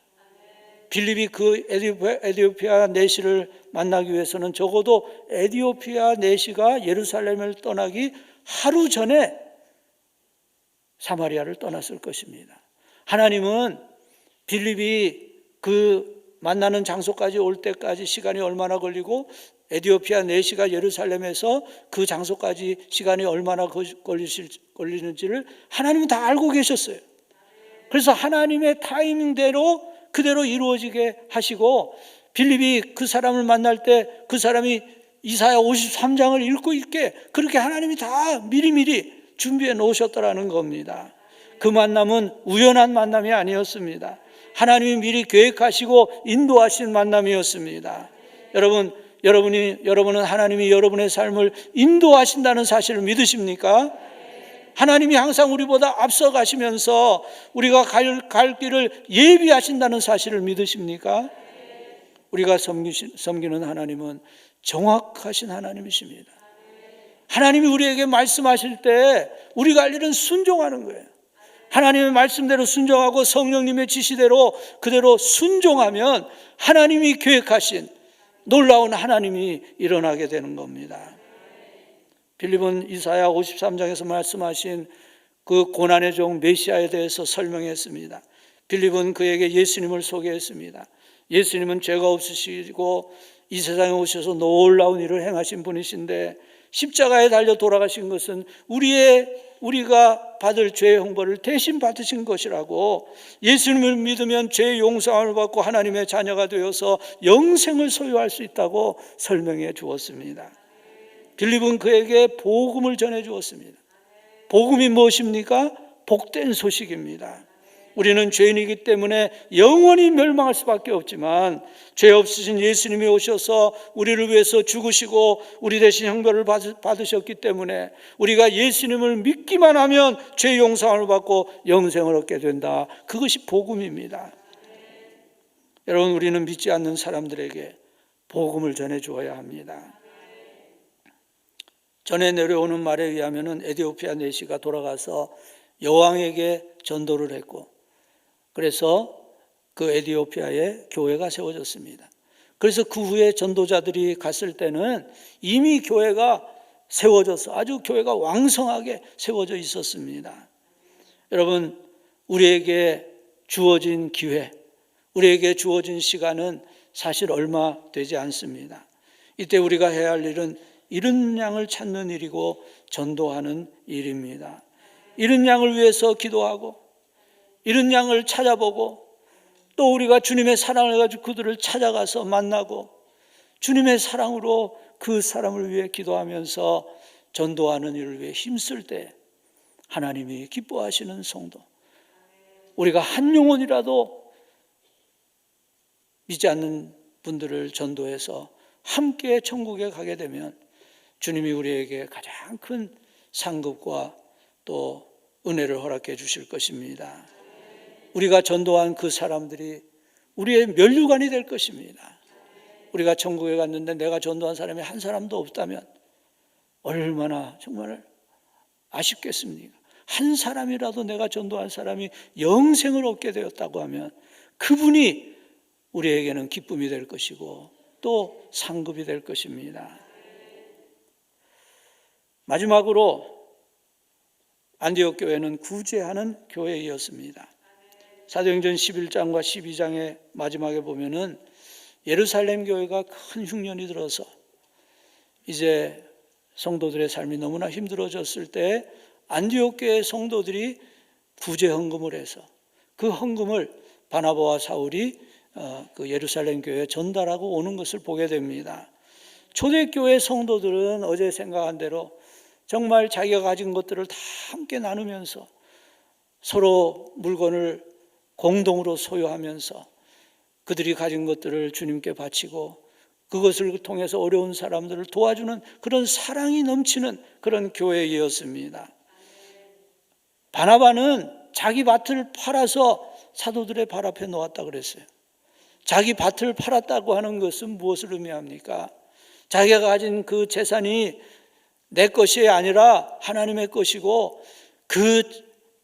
빌립이 그 에디오피아 네시를 만나기 위해서는 적어도 에디오피아 네시가 예루살렘을 떠나기 하루 전에 사마리아를 떠났을 것입니다. 하나님은 빌립이 그 만나는 장소까지 올 때까지 시간이 얼마나 걸리고 에디오피아 내시가 예루살렘에서 그 장소까지 시간이 얼마나 걸리는지를 하나님은 다 알고 계셨어요. 그래서 하나님의 타이밍대로 그대로 이루어지게 하시고, 빌립이 그 사람을 만날 때 그 사람이 이사야 53장을 읽고 있게 그렇게 하나님이 다 미리미리 준비해 놓으셨더라는 겁니다. 그 만남은 우연한 만남이 아니었습니다. 하나님이 미리 계획하시고 인도하신 만남이었습니다. 여러분은 하나님이 여러분의 삶을 인도하신다는 사실을 믿으십니까? 하나님이 항상 우리보다 앞서 가시면서 우리가 갈 길을 예비하신다는 사실을 믿으십니까? 우리가 섬기는 하나님은 정확하신 하나님이십니다. 하나님이 우리에게 말씀하실 때 우리가 할 일은 순종하는 거예요. 하나님의 말씀대로 순종하고 성령님의 지시대로 그대로 순종하면 하나님이 계획하신 놀라운 하나님이 일어나게 되는 겁니다. 빌립은 이사야 53장에서 말씀하신 그 고난의 종 메시아에 대해서 설명했습니다. 빌립은 그에게 예수님을 소개했습니다. 예수님은 죄가 없으시고 이 세상에 오셔서 놀라운 일을 행하신 분이신데, 십자가에 달려 돌아가신 것은 우리가 받을 죄의 형벌을 대신 받으신 것이라고, 예수님을 믿으면 죄의 용서함을 받고 하나님의 자녀가 되어서 영생을 소유할 수 있다고 설명해 주었습니다. 빌립은 그에게 복음을 전해 주었습니다. 복음이 무엇입니까? 복된 소식입니다. 우리는 죄인이기 때문에 영원히 멸망할 수밖에 없지만, 죄 없으신 예수님이 오셔서 우리를 위해서 죽으시고 우리 대신 형벌을 받으셨기 때문에 우리가 예수님을 믿기만 하면 죄 용서함을 받고 영생을 얻게 된다. 그것이 복음입니다. 여러분, 우리는 믿지 않는 사람들에게 복음을 전해 주어야 합니다. 전에 내려오는 말에 의하면 에디오피아 내시가 돌아가서 여왕에게 전도를 했고, 그래서 그 에디오피아에 교회가 세워졌습니다. 그래서 그 후에 전도자들이 갔을 때는 이미 교회가 세워져서 아주 교회가 왕성하게 세워져 있었습니다. 여러분, 우리에게 주어진 기회, 우리에게 주어진 시간은 사실 얼마 되지 않습니다. 이때 우리가 해야 할 일은 잃은 양을 찾는 일이고 전도하는 일입니다. 잃은 양을 위해서 기도하고 잃은 양을 찾아보고, 또 우리가 주님의 사랑을 가지고 그들을 찾아가서 만나고 주님의 사랑으로 그 사람을 위해 기도하면서 전도하는 일을 위해 힘쓸 때 하나님이 기뻐하시는 성도, 우리가 한 영혼이라도 믿지 않는 분들을 전도해서 함께 천국에 가게 되면 주님이 우리에게 가장 큰 상급과 또 은혜를 허락해 주실 것입니다. 우리가 전도한 그 사람들이 우리의 면류관이 될 것입니다. 우리가 천국에 갔는데 내가 전도한 사람이 한 사람도 없다면 얼마나 정말 아쉽겠습니까? 한 사람이라도 내가 전도한 사람이 영생을 얻게 되었다고 하면 그분이 우리에게는 기쁨이 될 것이고 또 상급이 될 것입니다. 마지막으로 안디옥 교회는 구제하는 교회이었습니다. 사도행전 11장과 12장의 마지막에 보면은 예루살렘 교회가 큰 흉년이 들어서 이제 성도들의 삶이 너무나 힘들어졌을 때 안디옥 교회 성도들이 구제 헌금을 해서 그 헌금을 바나바와 사울이 그 예루살렘 교회에 전달하고 오는 것을 보게 됩니다. 초대교회 성도들은 어제 생각한 대로 정말 자기가 가진 것들을 다 함께 나누면서 서로 물건을 공동으로 소유하면서 그들이 가진 것들을 주님께 바치고 그것을 통해서 어려운 사람들을 도와주는 그런 사랑이 넘치는 그런 교회이었습니다. 바나바는 자기 밭을 팔아서 사도들의 발 앞에 놓았다 그랬어요. 자기 밭을 팔았다고 하는 것은 무엇을 의미합니까? 자기가 가진 그 재산이 내 것이 아니라 하나님의 것이고 그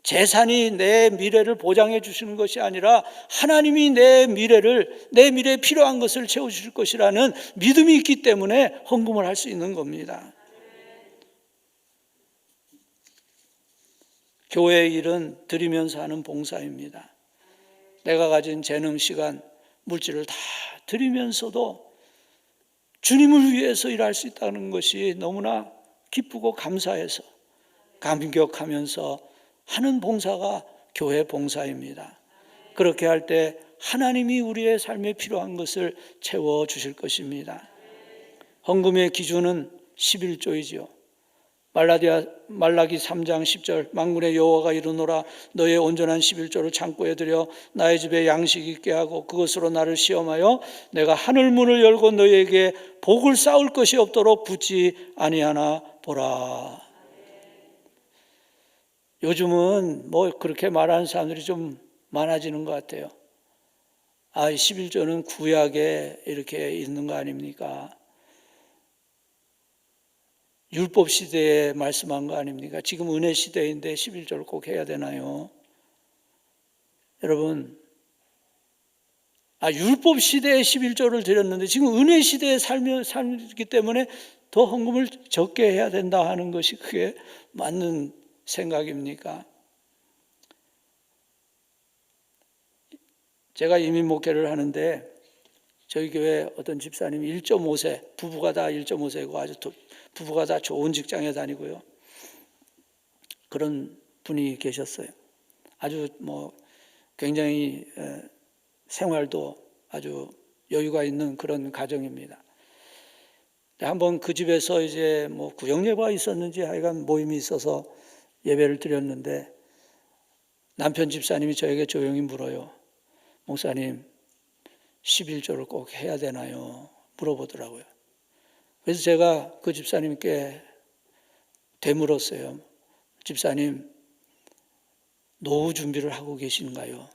재산이 내 미래를 보장해 주시는 것이 아니라 하나님이 내 미래에 필요한 것을 채워주실 것이라는 믿음이 있기 때문에 헌금을 할 수 있는 겁니다. 교회의 일은 드리면서 하는 봉사입니다. 내가 가진 재능, 시간, 물질을 다 드리면서도 주님을 위해서 일할 수 있다는 것이 너무나 기쁘고 감사해서 감격하면서 하는 봉사가 교회 봉사입니다. 그렇게 할 때 하나님이 우리의 삶에 필요한 것을 채워주실 것입니다. 헌금의 기준은 11조이지요. 말라기 3장 10절 만군의 여호와가 이르노라 너의 온전한 11조를 창고에 들여 나의 집에 양식 있게 하고 그것으로 나를 시험하여 내가 하늘 문을 열고 너희에게 복을 쌓을 것이 없도록 붙지 아니하나 보라. 요즘은 뭐 그렇게 말하는 사람들이 좀 많아지는 것 같아요. 11조는 구약에 이렇게 있는 거 아닙니까? 율법 시대에 말씀한 거 아닙니까? 지금 은혜 시대인데 11조를 꼭 해야 되나요? 여러분, 율법 시대에 11조를 드렸는데 지금 은혜 시대에 살기 때문에 더 헌금을 적게 해야 된다 하는 것이 그게 맞는 생각입니까? 제가 이민 목회를 하는데 저희 교회 어떤 집사님이 1.5세, 부부가 다 1.5세고 아주 부부가 다 좋은 직장에 다니고요. 그런 분이 계셨어요. 아주 굉장히 생활도 아주 여유가 있는 그런 가정입니다. 한번 그 집에서 이제 구역 예배가 있었는지 하여간 모임이 있어서 예배를 드렸는데 남편 집사님이 저에게 조용히 물어요. 목사님, 11조를 꼭 해야 되나요? 물어보더라고요. 그래서 제가 그 집사님께 되물었어요. 집사님, 노후 준비를 하고 계신가요?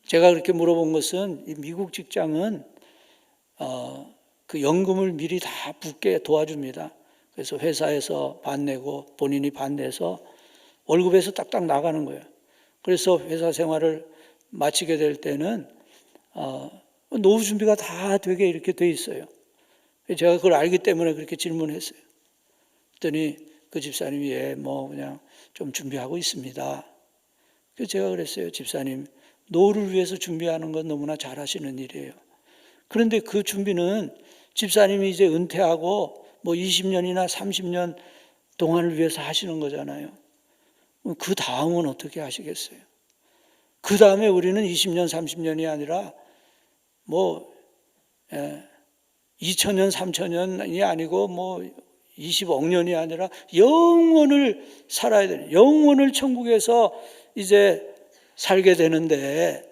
제가 그렇게 물어본 것은 이 미국 직장은 그 연금을 미리 다 붓게 도와줍니다. 그래서 회사에서 반 내고 본인이 반 내서 월급에서 딱딱 나가는 거예요. 그래서 회사 생활을 마치게 될 때는 노후 준비가 다 되게 이렇게 돼 있어요. 제가 그걸 알기 때문에 그렇게 질문했어요. 그랬더니 그 집사님이 그냥 좀 준비하고 있습니다. 그래서 제가 그랬어요. 집사님, 노후를 위해서 준비하는 건 너무나 잘하시는 일이에요. 그런데 그 준비는 집사님이 이제 은퇴하고 20년이나 30년 동안을 위해서 하시는 거잖아요. 그 다음은 어떻게 하시겠어요? 그 다음에 우리는 20년, 30년이 아니라 2000년, 3000년이 아니고 20억 년이 아니라 영원을 살아야 되는, 영원을 천국에서 이제 살게 되는데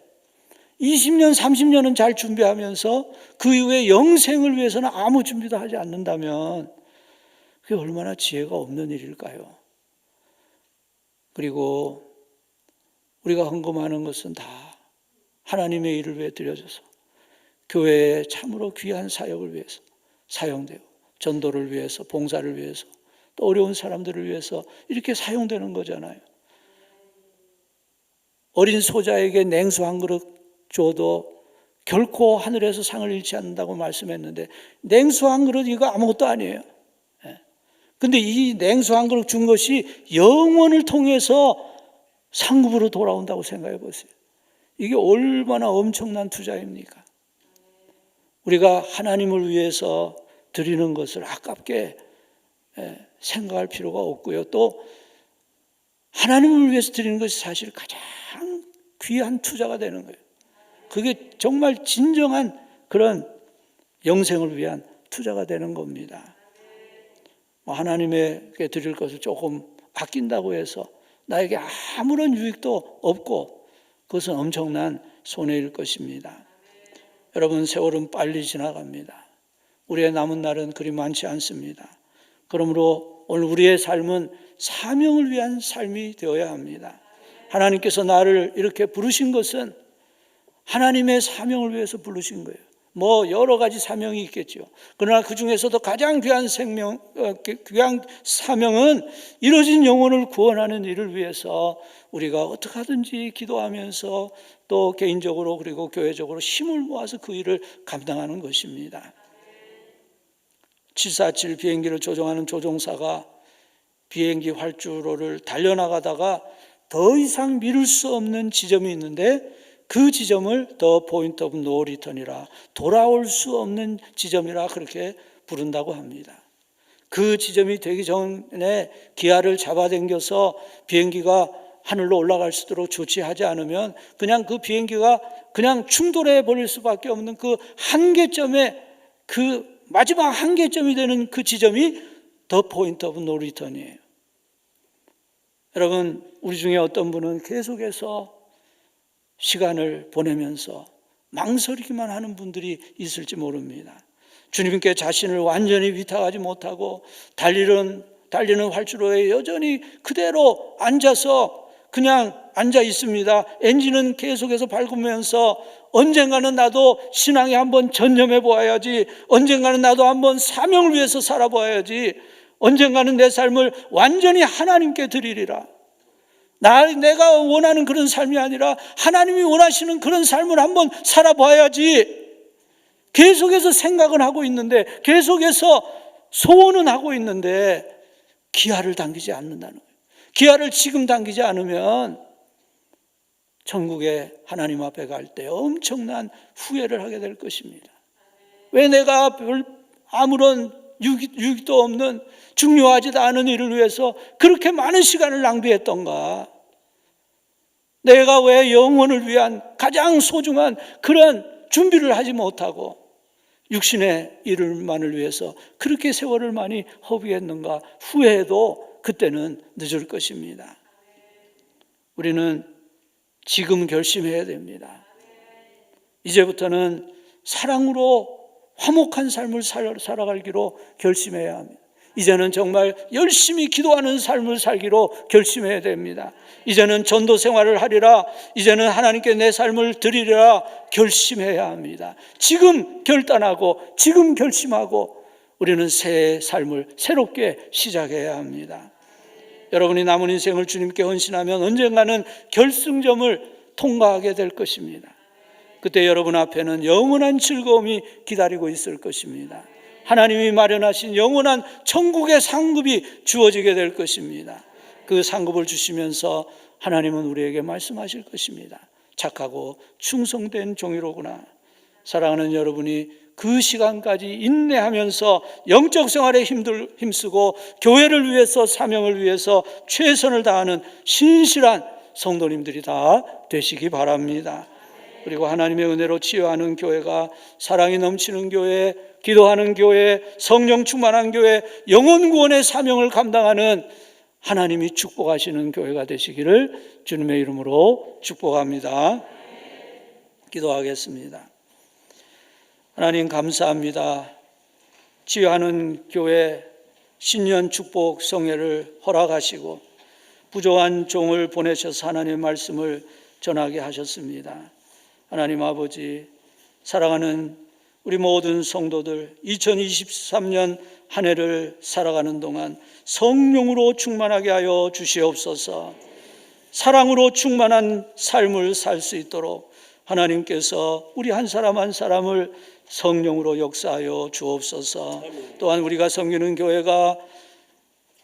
20년, 30년은 잘 준비하면서 그 이후에 영생을 위해서는 아무 준비도 하지 않는다면 그게 얼마나 지혜가 없는 일일까요? 그리고 우리가 헌금하는 것은 다 하나님의 일을 위해 드려져서 교회의 참으로 귀한 사역을 위해서 사용되고 전도를 위해서, 봉사를 위해서, 또 어려운 사람들을 위해서 이렇게 사용되는 거잖아요. 어린 소자에게 냉수 한 그릇 줘도 결코 하늘에서 상을 잃지 않는다고 말씀했는데 냉수 한 그릇 이거 아무것도 아니에요. 근데 이 냉수 한 그릇 준 것이 영원을 통해서 상급으로 돌아온다고 생각해 보세요. 이게 얼마나 엄청난 투자입니까? 우리가 하나님을 위해서 드리는 것을 아깝게 생각할 필요가 없고요. 또 하나님을 위해서 드리는 것이 사실 가장 귀한 투자가 되는 거예요. 그게 정말 진정한 그런 영생을 위한 투자가 되는 겁니다. 하나님에게 드릴 것을 조금 아낀다고 해서 나에게 아무런 유익도 없고 그것은 엄청난 손해일 것입니다. 여러분, 세월은 빨리 지나갑니다. 우리의 남은 날은 그리 많지 않습니다. 그러므로 오늘 우리의 삶은 사명을 위한 삶이 되어야 합니다. 하나님께서 나를 이렇게 부르신 것은 하나님의 사명을 위해서 부르신 거예요. 여러 가지 사명이 있겠죠. 그러나 그 중에서도 가장 귀한 사명은 이루어진 영혼을 구원하는 일을 위해서 우리가 어떻게 하든지 기도하면서 또 개인적으로 그리고 교회적으로 힘을 모아서 그 일을 감당하는 것입니다. 747 비행기를 조종하는 조종사가 비행기 활주로를 달려나가다가 더 이상 미룰 수 없는 지점이 있는데 그 지점을 더 포인트 오브 노 리턴이라, 돌아올 수 없는 지점이라 그렇게 부른다고 합니다. 그 지점이 되기 전에 기아를 잡아당겨서 비행기가 하늘로 올라갈 수 있도록 조치하지 않으면 그냥 그 비행기가 그냥 충돌해 버릴 수밖에 없는 그 한계점에, 그 마지막 한계점이 되는 그 지점이 더 포인트 오브 노 리턴이에요. 여러분, 우리 중에 어떤 분은 계속해서 시간을 보내면서 망설이기만 하는 분들이 있을지 모릅니다. 주님께 자신을 완전히 위탁하지 못하고 달리는 활주로에 여전히 그대로 앉아서 그냥 앉아 있습니다. 엔진은 계속해서 밟으면서 언젠가는 나도 신앙에 한번 전념해 보아야지, 언젠가는 나도 한번 사명을 위해서 살아보아야지, 언젠가는 내 삶을 완전히 하나님께 드리리라. 내가 원하는 그런 삶이 아니라 하나님이 원하시는 그런 삶을 한번 살아봐야지, 계속해서 생각은 하고 있는데, 계속해서 소원은 하고 있는데 기아를 당기지 않는다는 거예요. 기아를 지금 당기지 않으면 천국에 하나님 앞에 갈 때 엄청난 후회를 하게 될 것입니다. 왜 내가 아무런 유익도 없는 중요하지도 않은 일을 위해서 그렇게 많은 시간을 낭비했던가? 내가 왜 영혼을 위한 가장 소중한 그런 준비를 하지 못하고 육신의 일만을 위해서 그렇게 세월을 많이 허비했는가? 후회해도 그때는 늦을 것입니다. 우리는 지금 결심해야 됩니다. 이제부터는 사랑으로 화목한 삶을 살아가기로 결심해야 합니다. 이제는 정말 열심히 기도하는 삶을 살기로 결심해야 됩니다. 이제는 전도 생활을 하리라, 이제는 하나님께 내 삶을 드리리라 결심해야 합니다. 지금 결단하고 지금 결심하고 우리는 새 삶을 새롭게 시작해야 합니다. 여러분이 남은 인생을 주님께 헌신하면 언젠가는 결승점을 통과하게 될 것입니다. 그때 여러분 앞에는 영원한 즐거움이 기다리고 있을 것입니다. 하나님이 마련하신 영원한 천국의 상급이 주어지게 될 것입니다. 그 상급을 주시면서 하나님은 우리에게 말씀하실 것입니다. 착하고 충성된 종이로구나. 사랑하는 여러분이 그 시간까지 인내하면서 영적 생활에 힘쓰고 교회를 위해서, 사명을 위해서 최선을 다하는 신실한 성도님들이 다 되시기 바랍니다. 그리고 하나님의 은혜로 치유하는 교회가 사랑이 넘치는 교회, 기도하는 교회, 성령 충만한 교회, 영혼 구원의 사명을 감당하는 하나님이 축복하시는 교회가 되시기를 주님의 이름으로 축복합니다. 기도하겠습니다. 하나님 감사합니다. 치유하는 교회 신년 축복 성회를 허락하시고 부조한 종을 보내셔서 하나님의 말씀을 전하게 하셨습니다. 하나님 아버지, 사랑하는 우리 모든 성도들 2023년 한 해를 살아가는 동안 성령으로 충만하게 하여 주시옵소서. 사랑으로 충만한 삶을 살 수 있도록 하나님께서 우리 한 사람 한 사람을 성령으로 역사하여 주옵소서. 또한 우리가 섬기는 교회가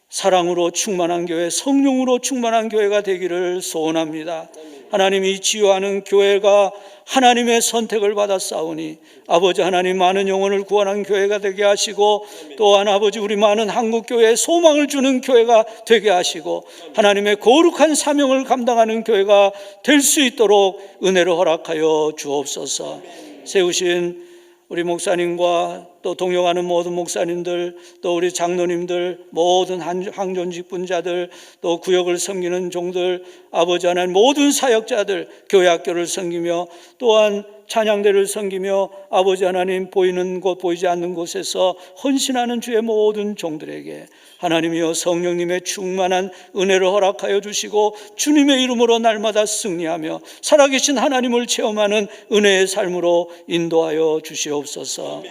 사랑으로 충만한 교회, 성령으로 충만한 교회가 되기를 소원합니다. 하나님이 치유하는 교회가 하나님의 선택을 받아 싸우니 아버지 하나님 많은 영혼을 구원한 교회가 되게 하시고, 또한 아버지 우리 많은 한국교회에 소망을 주는 교회가 되게 하시고 하나님의 거룩한 사명을 감당하는 교회가 될 수 있도록 은혜를 허락하여 주옵소서. 세우신 우리 목사님과 또 동역하는 모든 목사님들, 또 우리 장로님들, 모든 항존 직분자들, 또 구역을 섬기는 종들, 아버지 하나님 모든 사역자들, 교회 학교를 섬기며 또한 찬양대를 섬기며 아버지 하나님 보이는 곳 보이지 않는 곳에서 헌신하는 주의 모든 종들에게 하나님이여 성령님의 충만한 은혜를 허락하여 주시고 주님의 이름으로 날마다 승리하며 살아계신 하나님을 체험하는 은혜의 삶으로 인도하여 주시옵소서.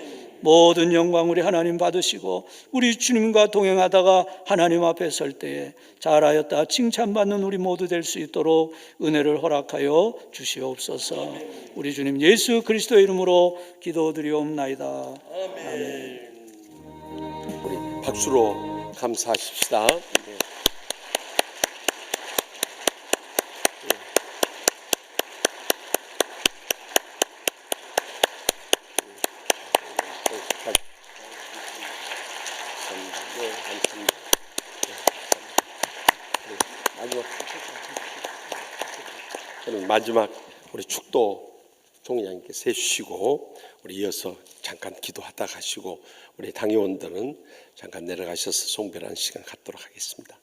모든 영광 우리 하나님 받으시고 우리 주님과 동행하다가 하나님 앞에 설 때에 잘하였다 칭찬받는 우리 모두 될 수 있도록 은혜를 허락하여 주시옵소서. 우리 주님 예수 그리스도의 이름으로 기도드리옵나이다. 아멘. 우리 박수로 감사하십시다. 감사합니다. 네, 감사합니다. 네, 마지막 저는 마지막 우리 축도 총회장님께서 해주시고 우리 이어서 잠깐 기도하다 가시고 우리 당의원들은 잠깐 내려가셔서 송별하는 시간 갖도록 하겠습니다.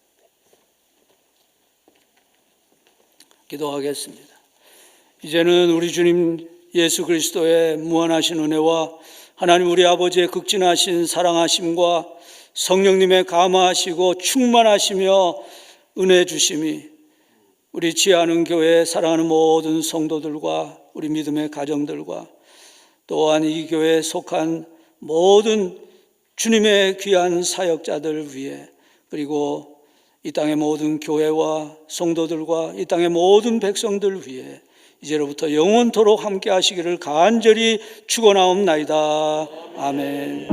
기도하겠습니다. 이제는 우리 주님 예수 그리스도의 무한하신 은혜와 하나님 우리 아버지의 극진하신 사랑하심과 성령님의 감화하시고 충만하시며 은혜 주심이 우리 지하는 교회 사랑하는 모든 성도들과 우리 믿음의 가정들과 또한 이 교회에 속한 모든 주님의 귀한 사역자들 위해 그리고 이 땅의 모든 교회와 성도들과 이 땅의 모든 백성들 위해 이제로부터 영원토록 함께 하시기를 간절히 축원하옵나이다. 아멘.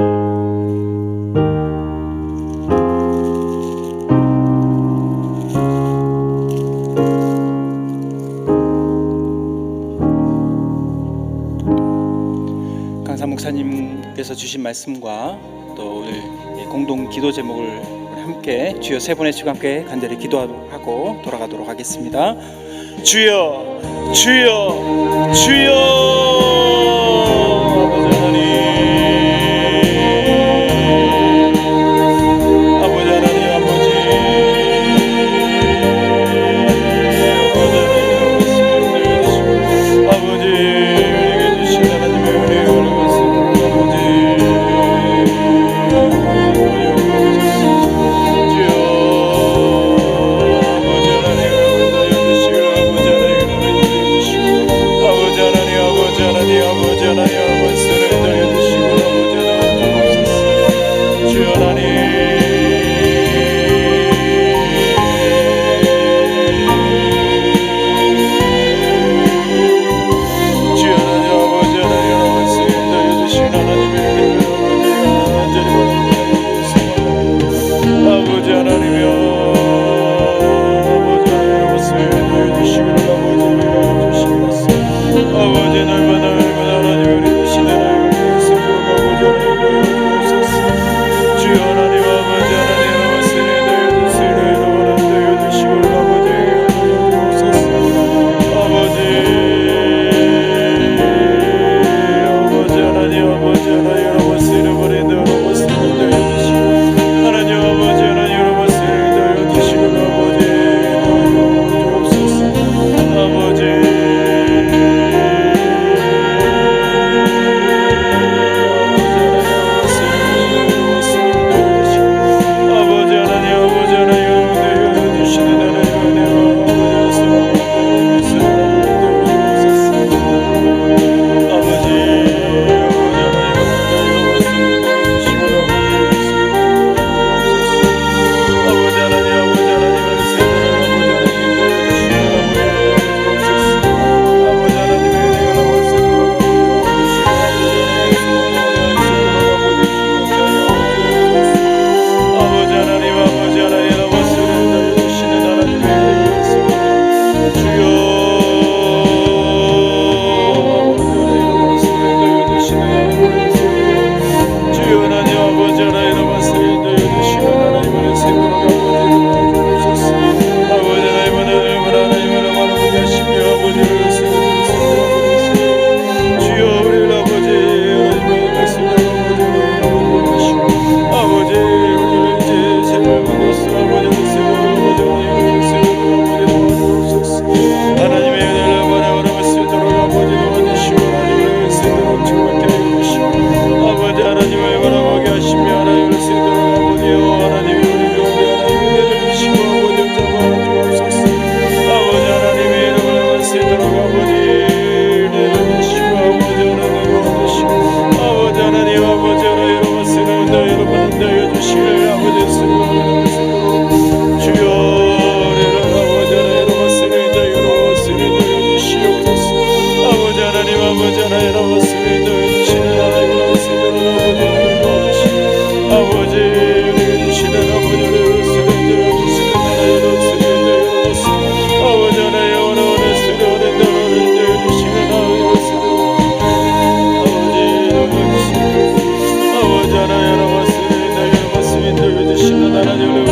강사 목사님께서 주신 말씀과 또 오늘 공동 기도 제목을 함께 주여 세 번의 시간 함께 간절히 기도하고 돌아가도록 하겠습니다. 주여 주여 주여 아버지 하나님 아버지 우리에게 주신 하나님의 은혜의 아버지 하나님 달아주는